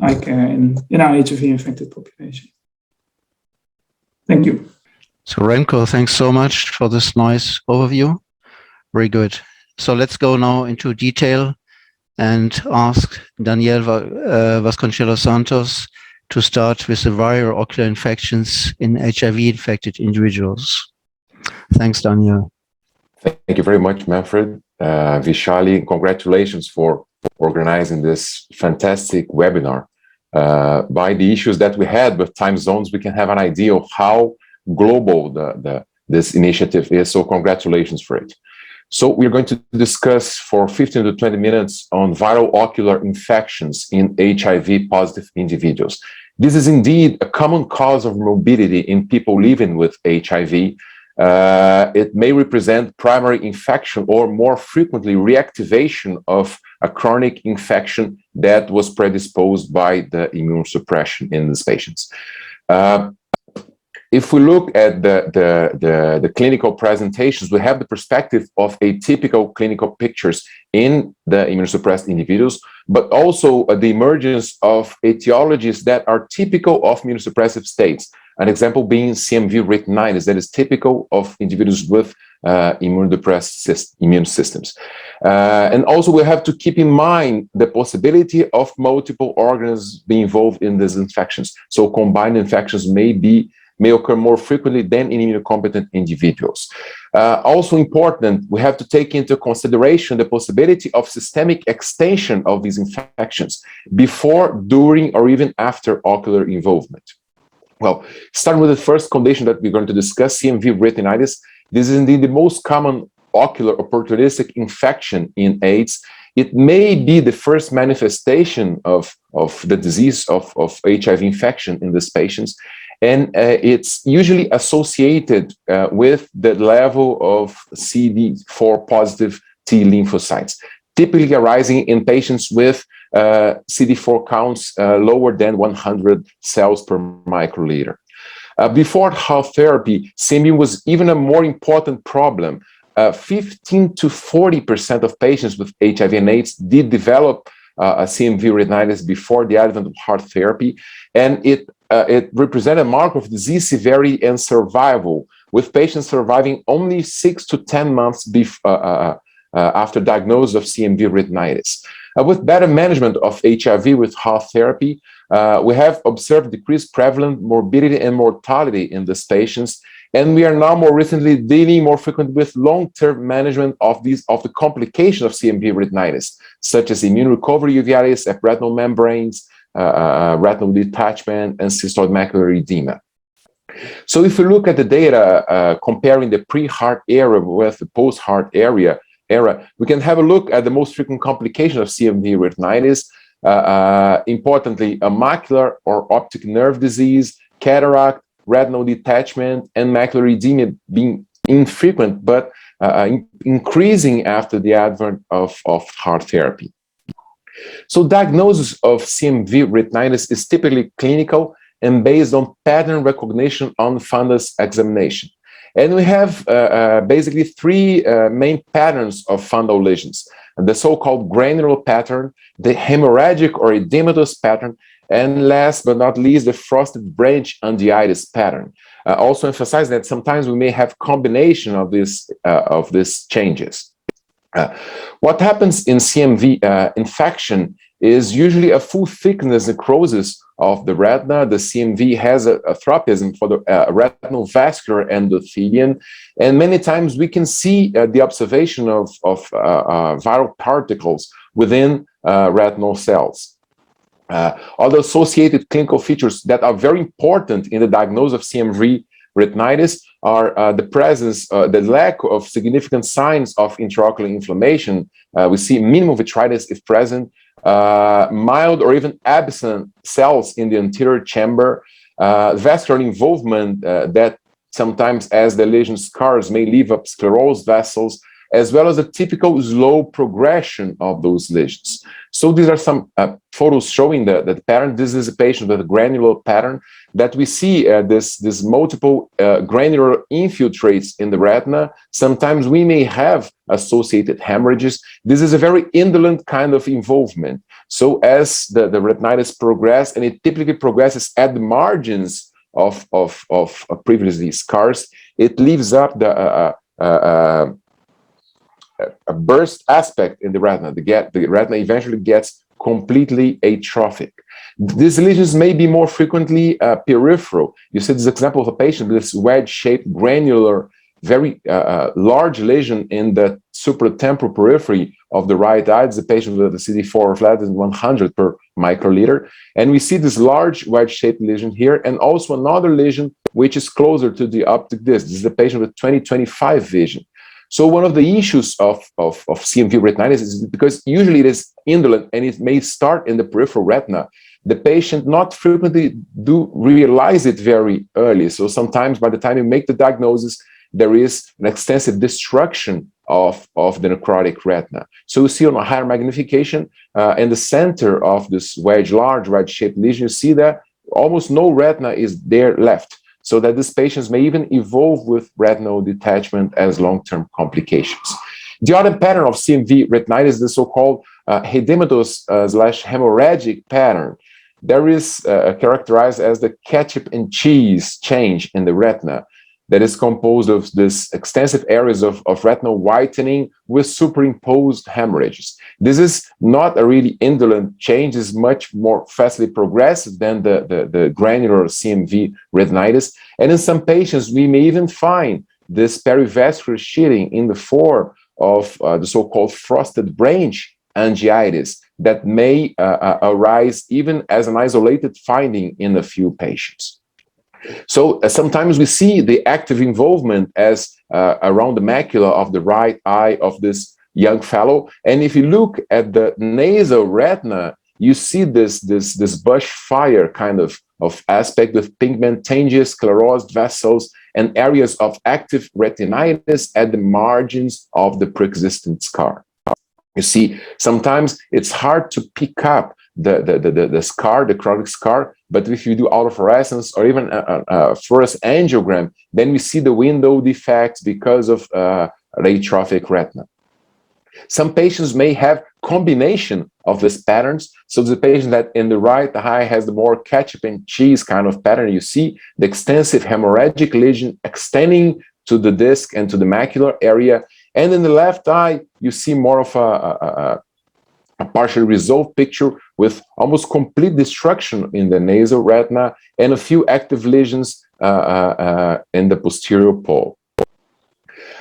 eye care in our HIV-infected population. Thank you.
So Remco, thanks so much for this nice overview. Very good. So let's go now into detail and ask Daniel Vasconcelos Santos to start with the viral ocular infections in HIV-infected individuals. Thanks, Daniel.
Thank you very much, Manfred. Vishali, congratulations for organizing this fantastic webinar. By the issues that we had with time zones, we can have an idea of how global this initiative is. So congratulations for it. So we're going to discuss for 15 to 20 minutes on viral ocular infections in HIV-positive individuals. This is indeed a common cause of morbidity in people living with HIV. It may represent primary infection or more frequently reactivation of a chronic infection that was predisposed by the immune suppression in these patients. If we look at the clinical presentations, we have the perspective of atypical clinical pictures in the immunosuppressed individuals, but also the emergence of etiologies that are typical of immunosuppressive states. An example being CMV retinitis, that is typical of individuals with immunodepressed immune systems. And also we have to keep in mind the possibility of multiple organs being involved in these infections. So combined infections may occur more frequently than in immunocompetent individuals. Also important, we have to take into consideration the possibility of systemic extension of these infections before, during, or even after ocular involvement. Well, starting with the first condition that we're going to discuss, CMV retinitis. This is indeed the most common ocular opportunistic infection in AIDS. It may be the first manifestation of the disease of HIV infection in these patients. And it's usually associated with the level of CD4 positive T lymphocytes, typically arising in patients with CD4 counts lower than 100 cells per microliter. Before HAL therapy, CMV was even a more important problem. 15 to 40% of patients with HIV and AIDS did develop a CMV retinitis before the advent of HAL therapy, and it represented a mark of disease severity and survival, with patients surviving only 6 to 10 months after diagnosis of CMV retinitis. With better management of HIV with HAL therapy, we have observed decreased prevalent morbidity and mortality in these patients, and we are now more recently dealing more frequently with long-term management of the complications of CMV retinitis, such as immune recovery uveitis, epiretinal membranes, retinal detachment, and cystoid macular edema. So if we look at the data comparing the pre-heart era with the post-heart era, we can have a look at the most frequent complication of CMV retinitis. Importantly, a macular or optic nerve disease, cataract, retinal detachment, and macular edema being infrequent, but increasing after the advent of heart therapy. So diagnosis of CMV retinitis is typically clinical and based on pattern recognition on fundus examination. And we have basically three main patterns of fundal lesions: the so-called granular pattern, the hemorrhagic or edematous pattern, and last but not least, the frosted branch uveitis pattern. Also emphasize that sometimes we may have combination of these changes. What happens in CMV infection is usually a full thickness necrosis of the retina. The CMV has a tropism for the retinal vascular endothelium, and many times we can see the observation of viral particles within retinal cells. Other associated clinical features that are very important in the diagnosis of CMV retinitis are the presence, the lack of significant signs of intraocular inflammation. We see minimal vitritis if present, mild or even absent cells in the anterior chamber, vascular involvement that sometimes, as the lesion scars, may leave up sclerosed vessels, as well as a typical slow progression of those lesions. So these are some photos showing the pattern. This is a patient with a granular pattern that we see this multiple granular infiltrates in the retina. Sometimes we may have associated hemorrhages. This is a very indolent kind of involvement. So as the retinitis progresses, and it typically progresses at the margins of previously scars, it leaves up a burst aspect in the retina. The retina eventually gets completely atrophic. These lesions may be more frequently peripheral. You see this example of a patient with this wedge-shaped granular, very large lesion in the supratemporal periphery of the right eye. It's a patient with a CD4 of less than 100 per microliter. And we see this large wedge-shaped lesion here, and also another lesion which is closer to the optic disc. This is a patient with 20/25 vision. So one of the issues of CMV retinitis is because usually it is indolent and it may start in the peripheral retina. The patient not frequently do realize it very early. So sometimes by the time you make the diagnosis, there is an extensive destruction of the necrotic retina. So you see on a higher magnification in the center of this large wedge-shaped lesion, you see that almost no retina is there left, so that these patients may even evolve with retinal detachment as long-term complications. The other pattern of CMV retinitis is the so-called edematous / hemorrhagic pattern. There is characterized as the ketchup and cheese change in the retina that is composed of this extensive areas of retinal whitening with superimposed hemorrhages. This is not a really indolent change. It's much more fastly progressive than the granular CMV retinitis. And in some patients, we may even find this perivascular sheeting in the form of the so-called frosted branch uveitis that may arise even as an isolated finding in a few patients. So sometimes we see the active involvement as around the macula of the right eye of this young fellow. And if you look at the nasal retina, you see this bushfire kind of aspect with pigmentangious sclerosed vessels and areas of active retinitis at the margins of the pre-existent scar. You see, sometimes it's hard to pick up the scar, the chronic scar, but if you do autofluorescence or even a fluorescence angiogram, then we see the window defects because of atrophic retina. Some patients may have combination of these patterns. So the patient that in the right eye has the more ketchup and cheese kind of pattern, you see the extensive hemorrhagic lesion extending to the disc and to the macular area. And in the left eye, you see more of a partially resolved picture with almost complete destruction in the nasal retina and a few active lesions in the posterior pole.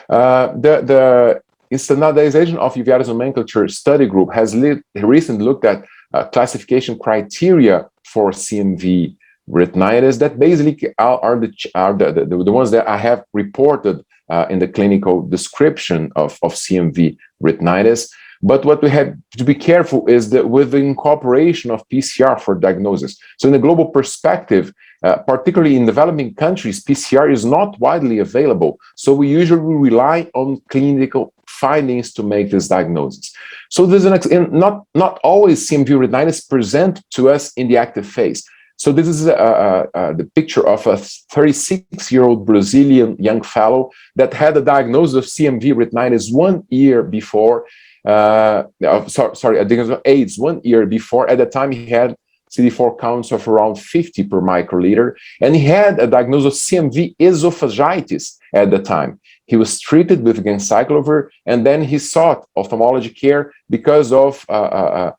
The standardization of uveitis nomenclature study group has recently looked at classification criteria for CMV retinitis that basically are the ones that I have reported in the clinical description of CMV retinitis. But what we have to be careful is that with the incorporation of PCR for diagnosis. So in a global perspective, particularly in developing countries, PCR is not widely available. So we usually rely on clinical findings to make this diagnosis. So there's not always CMV retinitis present to us in the active phase. So this is the picture of a 36-year-old Brazilian young fellow that had a diagnosis of CMV retinitis 1 year before. A diagnosis of AIDS 1 year before. At the time, he had CD4 counts of around 50 per microliter, and he had a diagnosis of CMV esophagitis at the time. He was treated with ganciclovir, and then he sought ophthalmology care because of a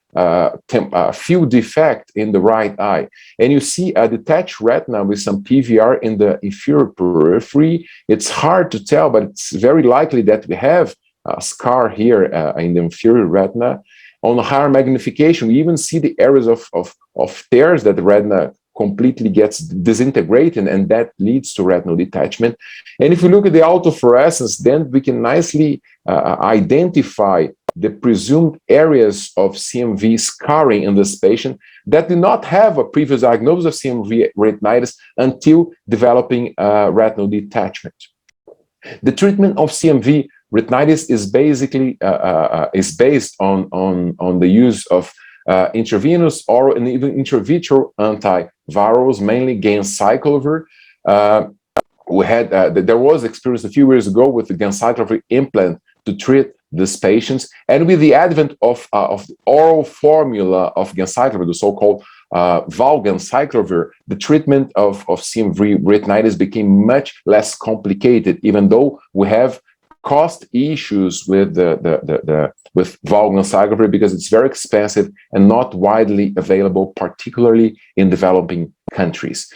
field defect in the right eye. And you see a detached retina with some PVR in the inferior periphery. It's hard to tell, but it's very likely that we have a scar here in the inferior retina. On higher magnification, we even see the areas of tears that the retina completely gets disintegrated, and that leads to retinal detachment. And if we look at the autofluorescence, then we can nicely identify the presumed areas of CMV scarring in this patient that did not have a previous diagnosis of CMV retinitis until developing retinal detachment. The treatment of CMV retinitis is basically based on the use of intravenous, oral, and even intravitreal antivirals, mainly ganciclovir. There was experience a few years ago with the ganciclovir implant to treat these patients, and with the advent of the oral formula of ganciclovir, the so-called valganciclovir, the treatment of CMV retinitis became much less complicated, even though we have cost issues with with valganciclovir because it's very expensive and not widely available, particularly in developing countries.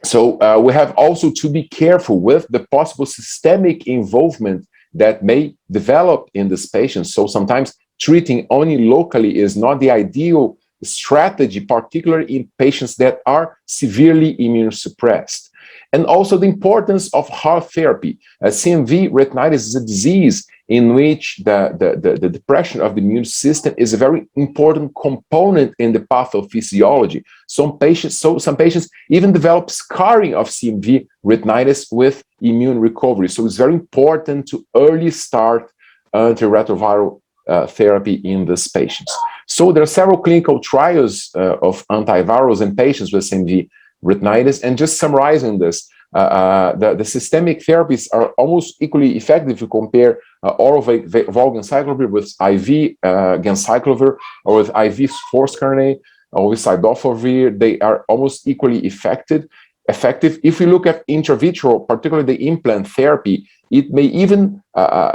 So we have also to be careful with the possible systemic involvement that may develop in this patient. So sometimes treating only locally is not the ideal strategy, particularly in patients that are severely immunosuppressed. And also the importance of heart therapy. CMV retinitis is a disease in which the depression of the immune system is a very important component in the pathophysiology. Some patients even develop scarring of CMV retinitis with immune recovery. So it's very important to early start antiretroviral therapy in these patients. So there are several clinical trials of antivirals in patients with CMV retinitis, and just summarizing this, the systemic therapies are almost equally effective if you compare oral valganciclovir with IV ganciclovir, or with IV forscarnet, or with cidofovir. They are almost equally effective. If we look at intravitreal, particularly the implant therapy, it may even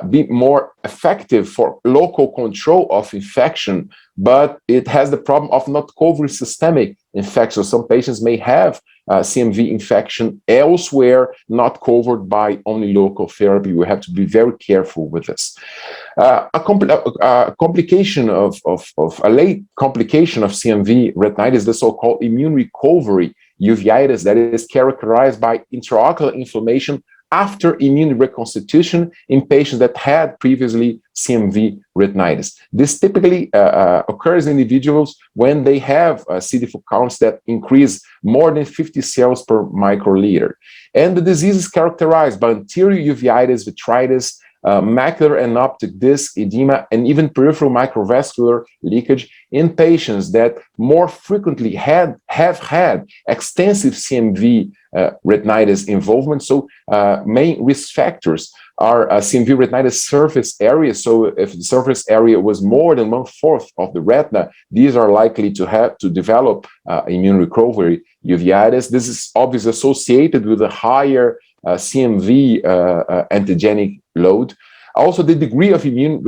be more effective for local control of infection, but it has the problem of not covering systemic infection. Some patients may have CMV infection elsewhere, not covered by only local therapy. We have to be very careful with this. A complication of a late complication of CMV retinitis, the so-called immune recovery uveitis, that is characterized by intraocular inflammation after immune reconstitution in patients that had previously CMV retinitis. This typically occurs in individuals when they have CD4 counts that increase more than 50 cells per microliter. And the disease is characterized by anterior uveitis, vitritis, macular and optic disc edema, and even peripheral microvascular leakage in patients that more frequently have had extensive CMV retinitis involvement. So main risk factors are CMV retinitis surface area. So if the surface area was more than 1/4 of the retina, these are likely to have to develop immune recovery uveitis. This is obviously associated with a higher CMV antigenic load. Also, the degree of immune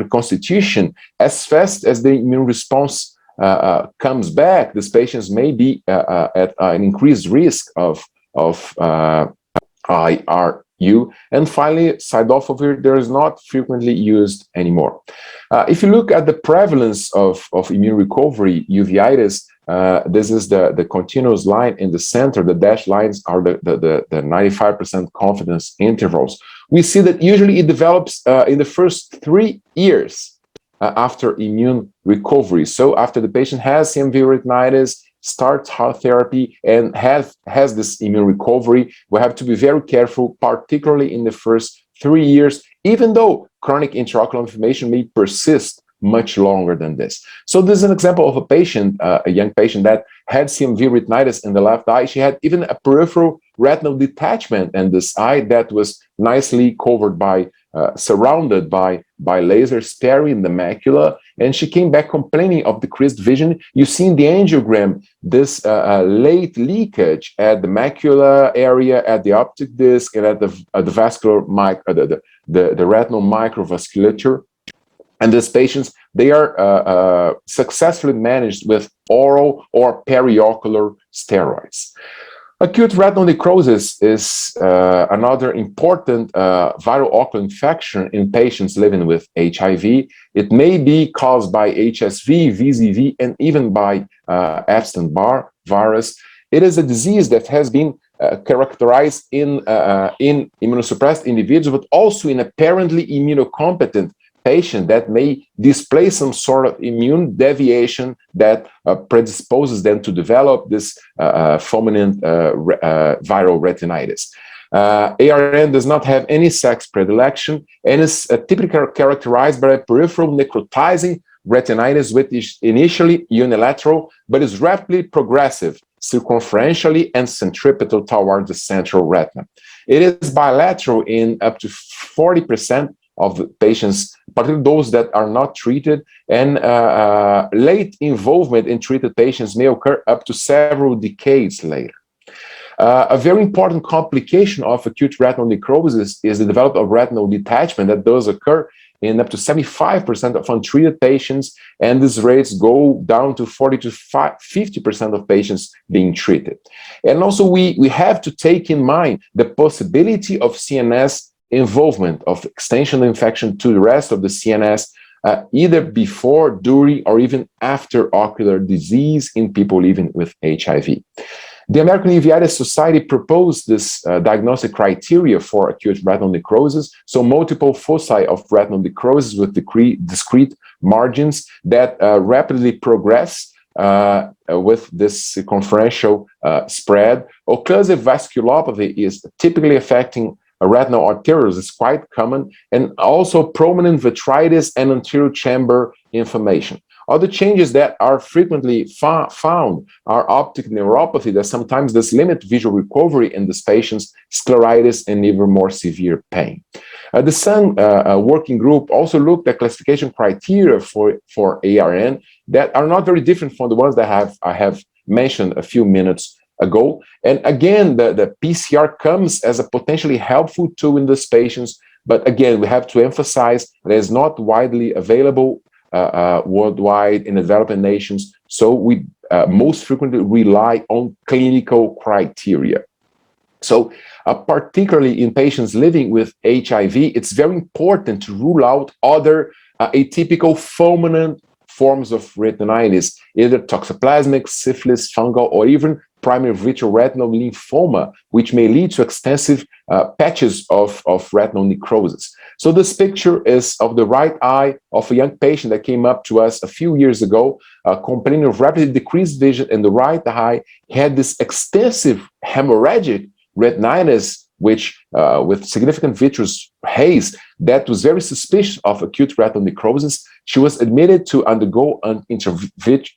reconstitution, as fast as the immune response comes back, these patients may be at an increased risk of IRU. And finally, cidofovir, there is not frequently used anymore. If you look at the prevalence of immune recovery uveitis, This is the continuous line in the center. The dashed lines are the 95% confidence intervals. We see that usually it develops in the first 3 years after immune recovery. So after the patient has CMV retinitis, starts heart therapy, and has this immune recovery, we have to be very careful, particularly in the first 3 years, even though chronic intraocular inflammation may persist much longer than this. So this is an example of a patient, a young patient that had CMV retinitis in the left eye. She had even a peripheral retinal detachment in this eye that was nicely covered by, surrounded by laser, sparing the macula. And she came back complaining of decreased vision. You see in the angiogram this late leakage at the macula area, at the optic disc, and at the vascular the retinal microvasculature. And these patients, they are successfully managed with oral or periocular steroids. Acute retinal necrosis is another important viral ocular infection in patients living with HIV. It may be caused by HSV, VZV, and even by Epstein-Barr virus. It is a disease that has been characterized in immunosuppressed individuals, but also in apparently immunocompetent patient that may display some sort of immune deviation that predisposes them to develop this fulminant viral retinitis. ARN does not have any sex predilection and is typically characterized by a peripheral necrotizing retinitis, which is initially unilateral, but is rapidly progressive circumferentially and centripetal towards the central retina. It is bilateral in up to 40% of the patients, particularly those that are not treated, and late involvement in treated patients may occur up to several decades later. A very important complication of acute retinal necrosis is the development of retinal detachment that does occur in up to 75% of untreated patients, and these rates go down to 40 to 50% of patients being treated. And also we have to take in mind the possibility of CNS involvement, of extension infection to the rest of the CNS, either before, during, or even after ocular disease in people living with HIV. The American Uveitis Society proposed this diagnostic criteria for acute retinal necrosis, so multiple foci of retinal necrosis with discrete margins that rapidly progress with this circumferential spread. Occlusive vasculopathy is typically affecting retinal arterioles, is quite common, and also prominent vitritis and anterior chamber inflammation. Other changes that are frequently found are optic neuropathy that sometimes does limit visual recovery in these patients, scleritis, and even more severe pain. The SUN working group also looked at classification criteria for ARN that are not very different from the ones that I have mentioned a few minutes ago. And again, the PCR comes as a potentially helpful tool in these patients, but again, we have to emphasize that it is not widely available worldwide in the developing nations, so we most frequently rely on clinical criteria. So particularly in patients living with HIV, it's very important to rule out other atypical fulminant forms of retinitis, either toxoplasmic, syphilis, fungal, or even primary vitreoretinal lymphoma, which may lead to extensive patches of retinal necrosis. So this picture is of the right eye of a young patient that came up to us a few years ago, complaining of rapidly decreased vision in the right eye. He had this extensive hemorrhagic retinitis, which with significant vitreous haze that was very suspicious of acute retinal necrosis. She was admitted to undergo an intravenous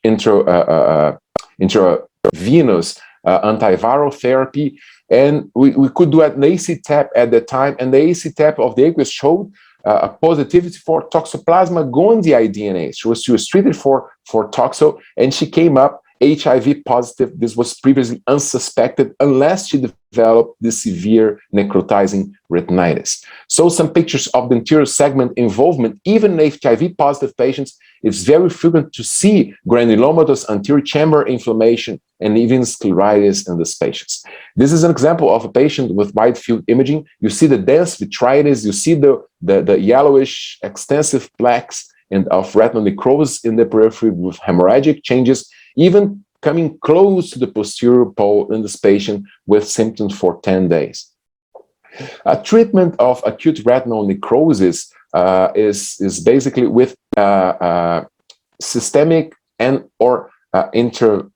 antiviral therapy, and we could do an AC tap at the time, and the AC tap of the aqueous showed a positivity for Toxoplasma gondii DNA. She was treated for toxo, and she came up HIV positive. This was previously unsuspected unless she developed the severe necrotizing retinitis. So some pictures of the anterior segment involvement, even in HIV positive patients, it's very frequent to see granulomatous anterior chamber inflammation and even scleritis in these patients. This is an example of a patient with wide field imaging. You see the dense vitritis, you see the yellowish extensive plaques of retinal necrosis in the periphery with hemorrhagic changes. Even coming close to the posterior pole in this patient with symptoms for 10 days. Treatment of acute retinal necrosis is basically with systemic and or intravitreal,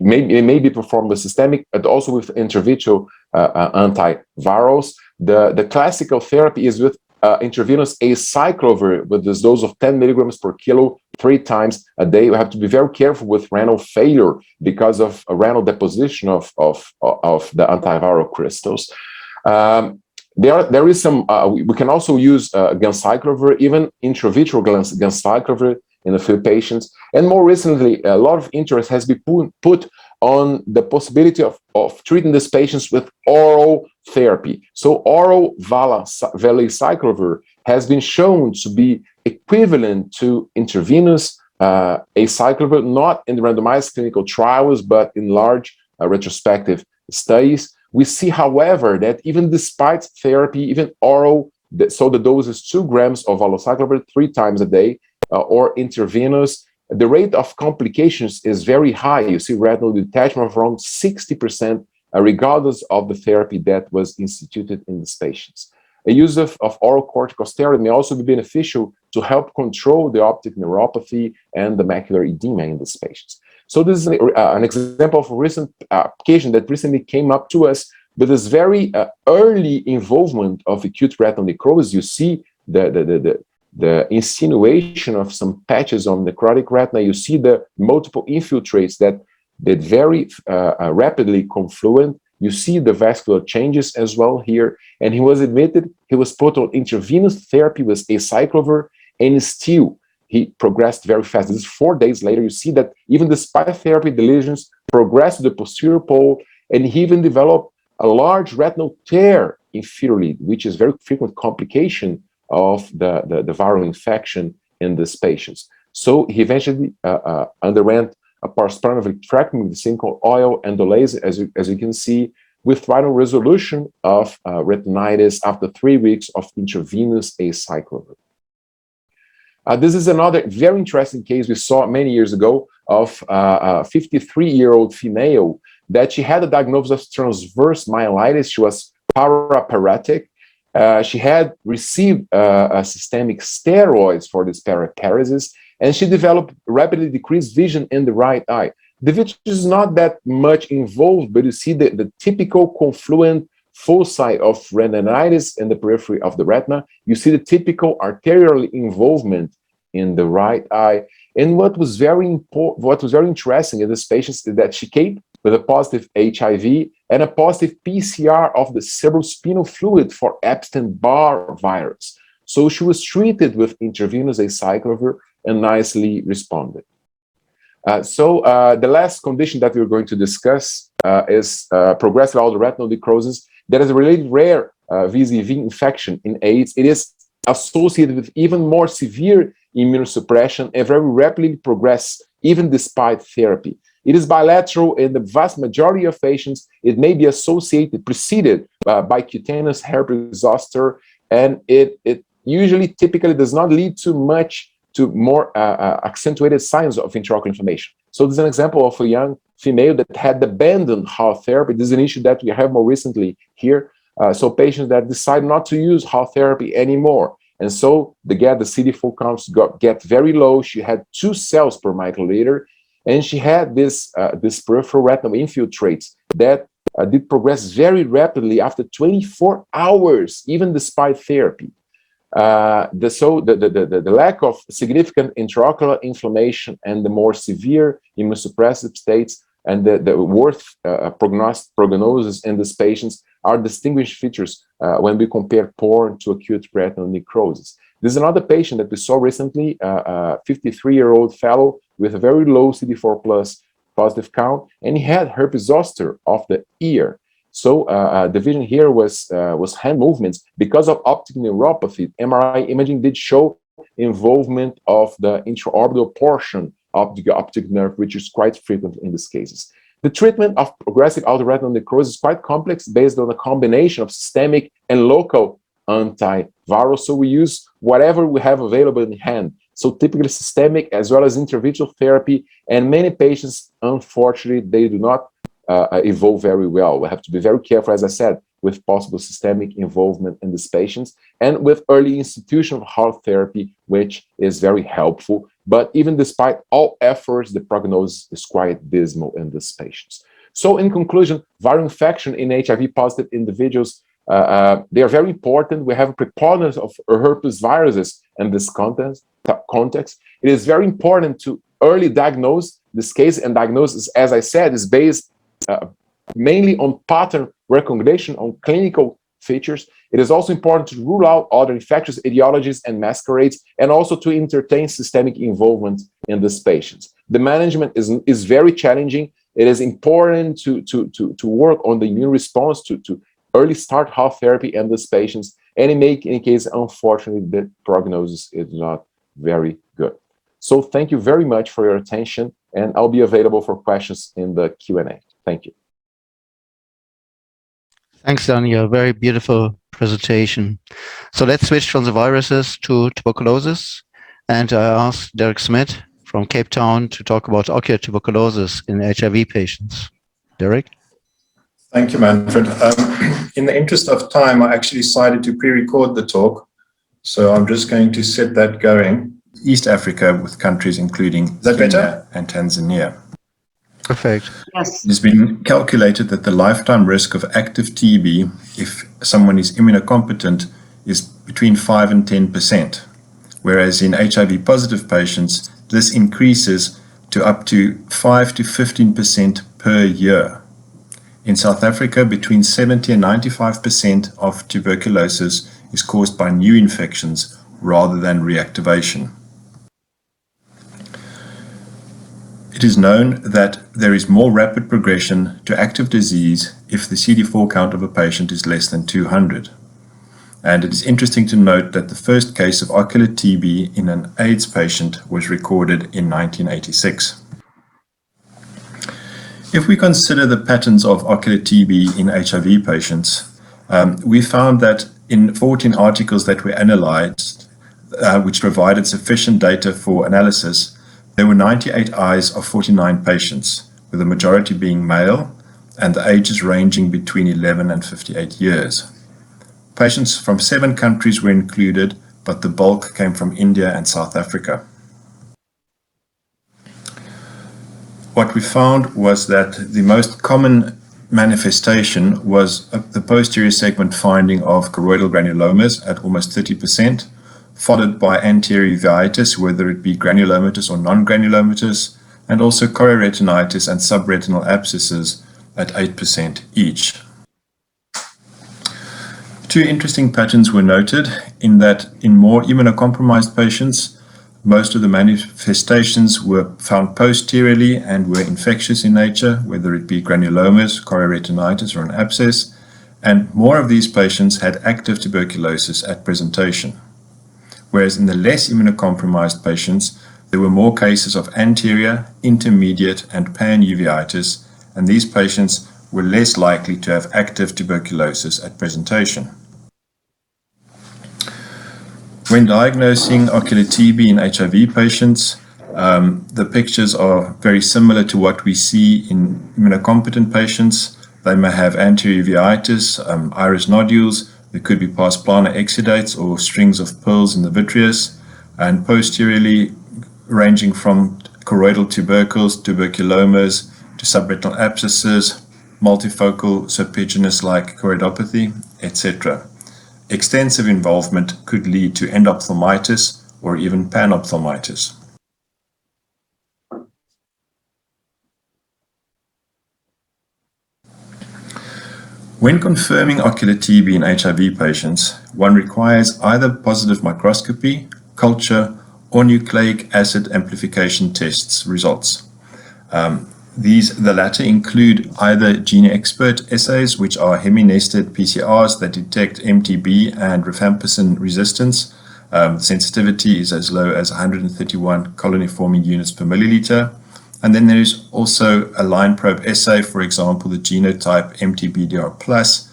it may be performed with systemic, but also with intravitreal antivirals. The classical therapy is with intravenous acyclovir with this dose of 10 milligrams per kilo 3 times a day. You have to be very careful with renal failure because of a renal deposition of the antiviral crystals. There is some, we can also use ganciclovir, even intravitreal ganciclovir in a few patients. And more recently, a lot of interest has been put on the possibility of treating these patients with oral therapy. So oral valacyclovir has been shown to be equivalent to intravenous acyclovir, not in the randomized clinical trials, but in large retrospective studies. We see, however, that even despite therapy, even oral, so the dose is 2 grams of valacyclovir 3 times a day, or intravenous, the rate of complications is very high. You see retinal detachment of around 60%, regardless of the therapy that was instituted in these patients. A use of oral corticosteroid may also be beneficial to help control the optic neuropathy and the macular edema in these patients. So this is an example of a recent application that recently came up to us with this very early involvement of acute retinal necrosis. You see the insinuation of some patches on necrotic retina. You see the multiple infiltrates that very rapidly confluent. You see the vascular changes as well here. And he was admitted, he was put on intravenous therapy with acyclovir, and still he progressed very fast. This is 4 days later. You see that even despite therapy, the lesions progressed to the posterior pole, and he even developed a large retinal tear inferiorly, which is a very frequent complication of the viral infection in these patients. So he eventually underwent a postpartum vitrectomy with single oil endolase, as you can see, with final resolution of retinitis after 3 weeks of intravenous acyclovir. This is another very interesting case we saw many years ago of a 53-year-old female that she had a diagnosis of transverse myelitis. She was paraparetic. She had received systemic steroids for this paraparesis, and she developed rapidly decreased vision in the right eye. The vision is not that much involved, but you see the typical confluent foci of retinitis in the periphery of the retina. You see the typical arterial involvement in the right eye. And what was very interesting in this patient is that she came with a positive HIV and a positive PCR of the cerebrospinal fluid for Epstein-Barr virus. So she was treated with intravenous acyclovir and nicely responded. The last condition that we're going to discuss is progressive aldoretinal necrosis. That is a really rare VZV infection in AIDS. It is associated with even more severe immunosuppression and very rapidly progress even despite therapy. It is bilateral in the vast majority of patients. It may be associated, preceded by cutaneous herpes zoster, and it usually typically does not lead to more accentuated signs of intraocular inflammation. So this is an example of a young female that had abandoned HAW therapy. This is an issue that we have more recently here. So patients that decide not to use HAW therapy anymore. And so the CD4 counts get very low. She had 2 cells per microliter, and she had this peripheral retinal infiltrates that did progress very rapidly after 24 hours, even despite therapy. The lack of significant intraocular inflammation and the more severe immunosuppressive states and the worst prognosis in these patients are distinguished features when we compare PORN to acute retinal necrosis. This is another patient that we saw recently, a 53-year-old fellow with a very low CD4 plus positive count, and he had herpes zoster of the ear. So the vision here was hand movements. Because of optic neuropathy, MRI imaging did show involvement of the intraorbital portion of the optic nerve, which is quite frequent in these cases. The treatment of progressive aldoretinal necrosis is quite complex based on a combination of systemic and local antivirals. So we use whatever we have available in hand. So typically systemic as well as intravitreal therapy, and many patients, unfortunately, they do not evolve very well. We have to be very careful, as I said, with possible systemic involvement in these patients, and with early institutional heart therapy, which is very helpful. But even despite all efforts, the prognosis is quite dismal in these patients. So in conclusion, viral infection in HIV positive individuals, they are very important. We have a preponderance of herpes viruses in this context. It is very important to early diagnose this case, and diagnosis, as I said, is based mainly on pattern recognition, on clinical features. It is also important to rule out other infectious etiologies and masquerades, and also to entertain systemic involvement in these patients. The management is very challenging. It is important to work on the immune response, to early start heart therapy in these patients, and in any case, unfortunately, the prognosis is not very good. So thank you very much for your attention, and I'll be available for questions in the Q&A. Thank you.
Thanks, Daniel. Very beautiful presentation. So let's switch from the viruses to tuberculosis. And I asked Derek Smith from Cape Town to talk about ocular tuberculosis in HIV patients. Derek?
Thank you, Manfred. In the interest of time, I actually decided to pre-record the talk. So I'm just going to set that going. East Africa, with countries including Kenya and Tanzania.
Perfect.
Yes. It has been calculated that the lifetime risk of active TB, if someone is immunocompetent, is between 5 and 10%, whereas in HIV positive patients, this increases to up to 5 to 15% per year. In South Africa, between 70 and 95% of tuberculosis is caused by new infections rather than reactivation. It is known that there is more rapid progression to active disease if the CD4 count of a patient is less than 200. And it is interesting to note that the first case of ocular TB in an AIDS patient was recorded in 1986. If we consider the patterns of ocular TB in HIV patients, we found that in 14 articles that were analyzed, which provided sufficient data for analysis, there were 98 eyes of 49 patients, with the majority being male and the ages ranging between 11 and 58 years. Patients from 7 countries were included, but the bulk came from India and South Africa. What we found was that the most common manifestation was the posterior segment finding of choroidal granulomas at almost 30%, followed by anterior uveitis, whether it be granulomatous or non-granulomatous, and also chorioretinitis and subretinal abscesses at 8% each. 2 interesting patterns were noted in that in more immunocompromised patients, most of the manifestations were found posteriorly and were infectious in nature, whether it be granulomas, chorioretinitis, or an abscess, and more of these patients had active tuberculosis at presentation. Whereas in the less immunocompromised patients, there were more cases of anterior, intermediate, and pan-uveitis, and these patients were less likely to have active tuberculosis at presentation. When diagnosing ocular TB in HIV patients, the pictures are very similar to what we see in immunocompetent patients. They may have anterior uveitis, iris nodules. There could be pars plana exudates or strings of pearls in the vitreous, and posteriorly ranging from choroidal tubercles, tuberculomas, to subretinal abscesses, multifocal serpiginous-like choroidopathy, etc. Extensive involvement could lead to endophthalmitis or even panophthalmitis. When confirming ocular TB in HIV patients, one requires either positive microscopy, culture, or nucleic acid amplification tests results. The latter include either GeneXpert assays, which are hemi-nested PCRs that detect MTB and rifampicin resistance. Sensitivity is as low as 131 colony-forming units per milliliter. And then there is also a line probe assay, for example, the genotype MTBDR+,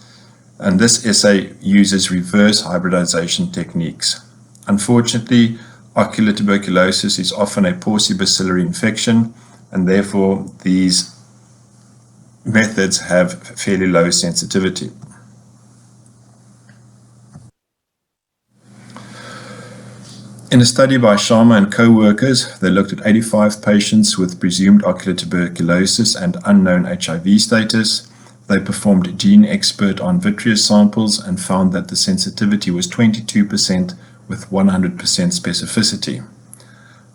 and this assay uses reverse hybridization techniques. Unfortunately, Ocular tuberculosis is often a porcibacillary infection, and therefore these methods have fairly low sensitivity. In a study by Sharma and co-workers, they looked at 85 patients with presumed ocular tuberculosis and unknown HIV status. They performed gene expert on vitreous samples and found that the sensitivity was 22% with 100% specificity.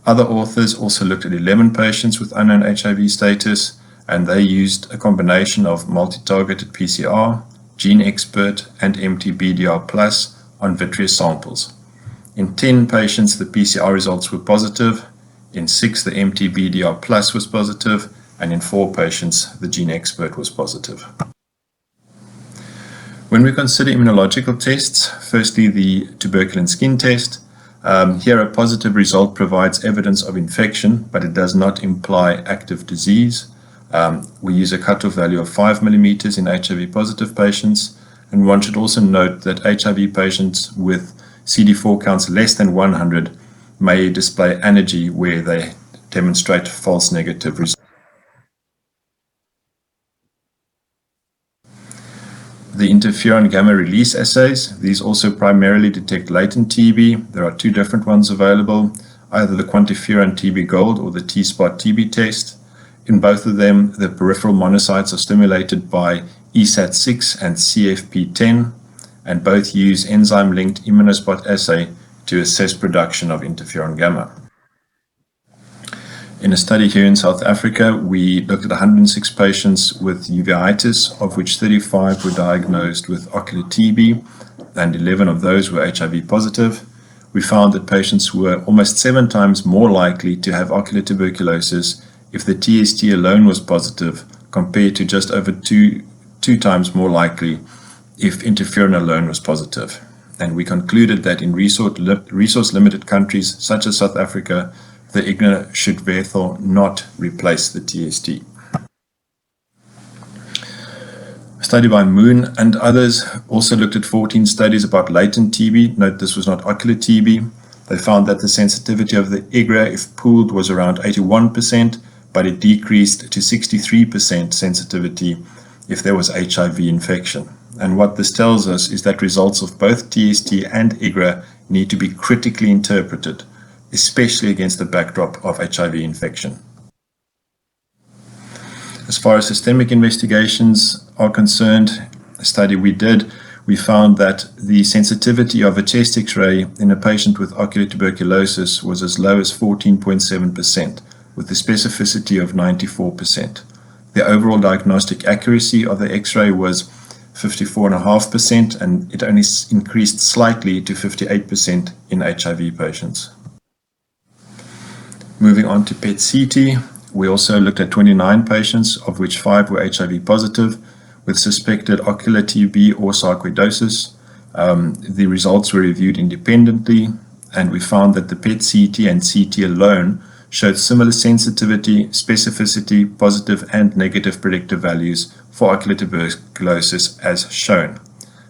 Other authors also looked at 11 patients with unknown HIV status, and they used a combination of multi-targeted PCR, gene expert, and MT-BDR plus on vitreous samples. In 10 patients, the PCR results were positive. In 6, the MT-BDR plus was positive, and in 4 patients, the gene expert was positive. When we consider immunological tests, firstly the tuberculin skin test, here a positive result provides evidence of infection, but it does not imply active disease. We use a cutoff value of 5 millimeters in HIV positive patients, and one should also note that HIV patients with CD4 counts less than 100 may display anergy where they demonstrate false negative results. The interferon gamma release assays, these also primarily detect latent TB. There are 2 different ones available, either the quantiferon TB Gold or the T-Spot TB test. In both of them, the peripheral monocytes are stimulated by ESAT6 and CFP10, and both use enzyme-linked immunospot assay to assess production of interferon gamma. In a study here in South Africa, we looked at 106 patients with uveitis, of which 35 were diagnosed with ocular TB, and 11 of those were HIV positive. We found that patients were almost 7 times more likely to have ocular tuberculosis if the TST alone was positive, compared to just over two times more likely if interferon alone was positive. And we concluded that in resource-limited countries such as South Africa, the IGNA should therefore not replace the TST. A study by Moon and others also looked at 14 studies about latent TB. Note this was not ocular TB. They found that the sensitivity of the IGRA, if pooled, was around 81%, but it decreased to 63% sensitivity if there was HIV infection. And what this tells us is that results of both TST and IGRA need to be critically interpreted, especially against the backdrop of HIV infection. As far as systemic investigations are concerned, a study we did, we found that the sensitivity of a chest X-ray in a patient with ocular tuberculosis was as low as 14.7%, with the specificity of 94%. The overall diagnostic accuracy of the X-ray was 54.5%, and it only increased slightly to 58% in HIV patients. Moving on to PET-CT, we also looked at 29 patients, of which 5 were HIV positive, with suspected ocular TB or sarcoidosis. The results were reviewed independently, and we found that the PET-CT and CT alone showed similar sensitivity, specificity, positive and negative predictive values for ocular tuberculosis as shown.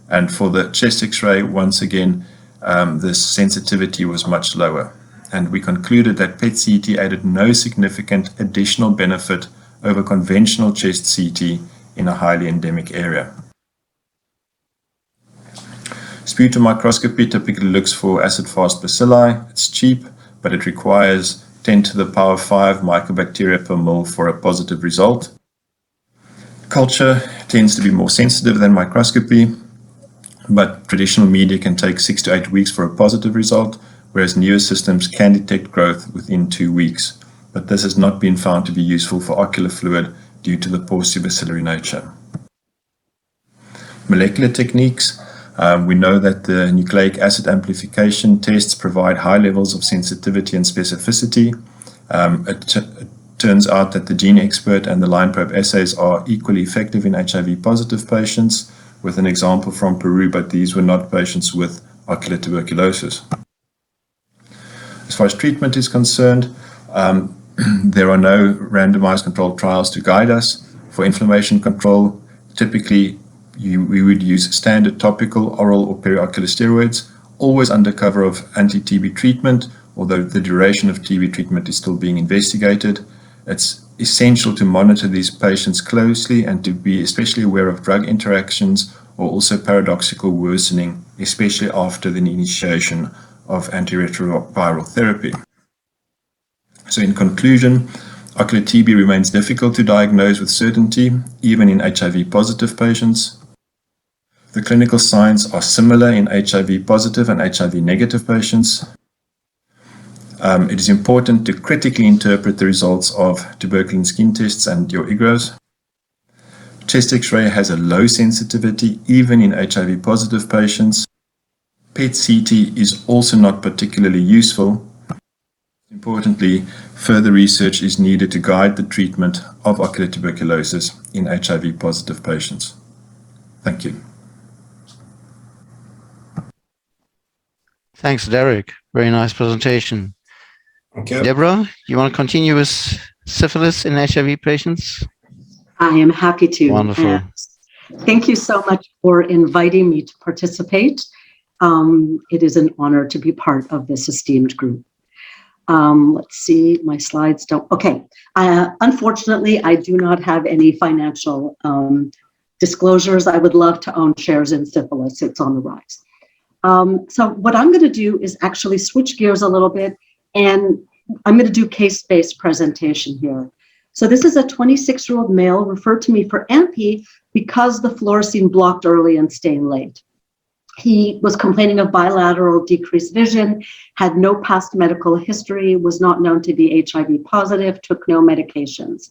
And for the chest X-ray, once again, the sensitivity was much lower. And we concluded that PET-CT added no significant additional benefit over conventional chest CT in a highly endemic area. Sputum microscopy typically looks for acid-fast bacilli. It's cheap, but it requires 10 to the power 5 mycobacteria per mole for a positive result. Culture tends to be more sensitive than microscopy, but traditional media can take 6 to 8 weeks for a positive result, whereas newer systems can detect growth within 2 weeks. But this has not been found to be useful for ocular fluid due to the porcibacillary nature. Molecular techniques. We know that the nucleic acid amplification tests provide high levels of sensitivity and specificity. It turns out that the gene expert and the line probe assays are equally effective in HIV positive patients, with an example from Peru, but these were not patients with ocular tuberculosis. As far as treatment is concerned, there are no randomized controlled trials to guide us. For inflammation control, typically we would use standard topical, oral or periocular steroids, always under cover of anti-TB treatment, although the duration of TB treatment is still being investigated. It's essential to monitor these patients closely and to be especially aware of drug interactions or also paradoxical worsening, especially after the initiation of antiretroviral therapy. So in conclusion, ocular TB remains difficult to diagnose with certainty, even in HIV-positive patients. The clinical signs are similar in HIV-positive and HIV-negative patients. It is important to critically interpret the results of tuberculin skin tests and your IGROs. Chest X-ray has a low sensitivity, even in HIV-positive patients. PET-CT is also not particularly useful. Importantly, further research is needed to guide the treatment of ocular tuberculosis in HIV-positive patients. Thank you.
Thanks, Derek. Very nice presentation.
Thank you.
Deborah, you want to continue with syphilis in HIV patients?
I am happy to.
Wonderful.
Thank you so much for inviting me to participate. It is an honor to be part of this esteemed group. Let's see, my slides don't, okay. Unfortunately, I do not have any financial disclosures. I would love to own shares in syphilis. It's on the rise. So what I'm going to do is actually switch gears a little bit, and I'm going to do case-based presentation here. So this is a 26-year-old male referred to me for AMPI because the fluorescein blocked early and staying late. He was complaining of bilateral decreased vision, had no past medical history, was not known to be HIV positive, took no medications.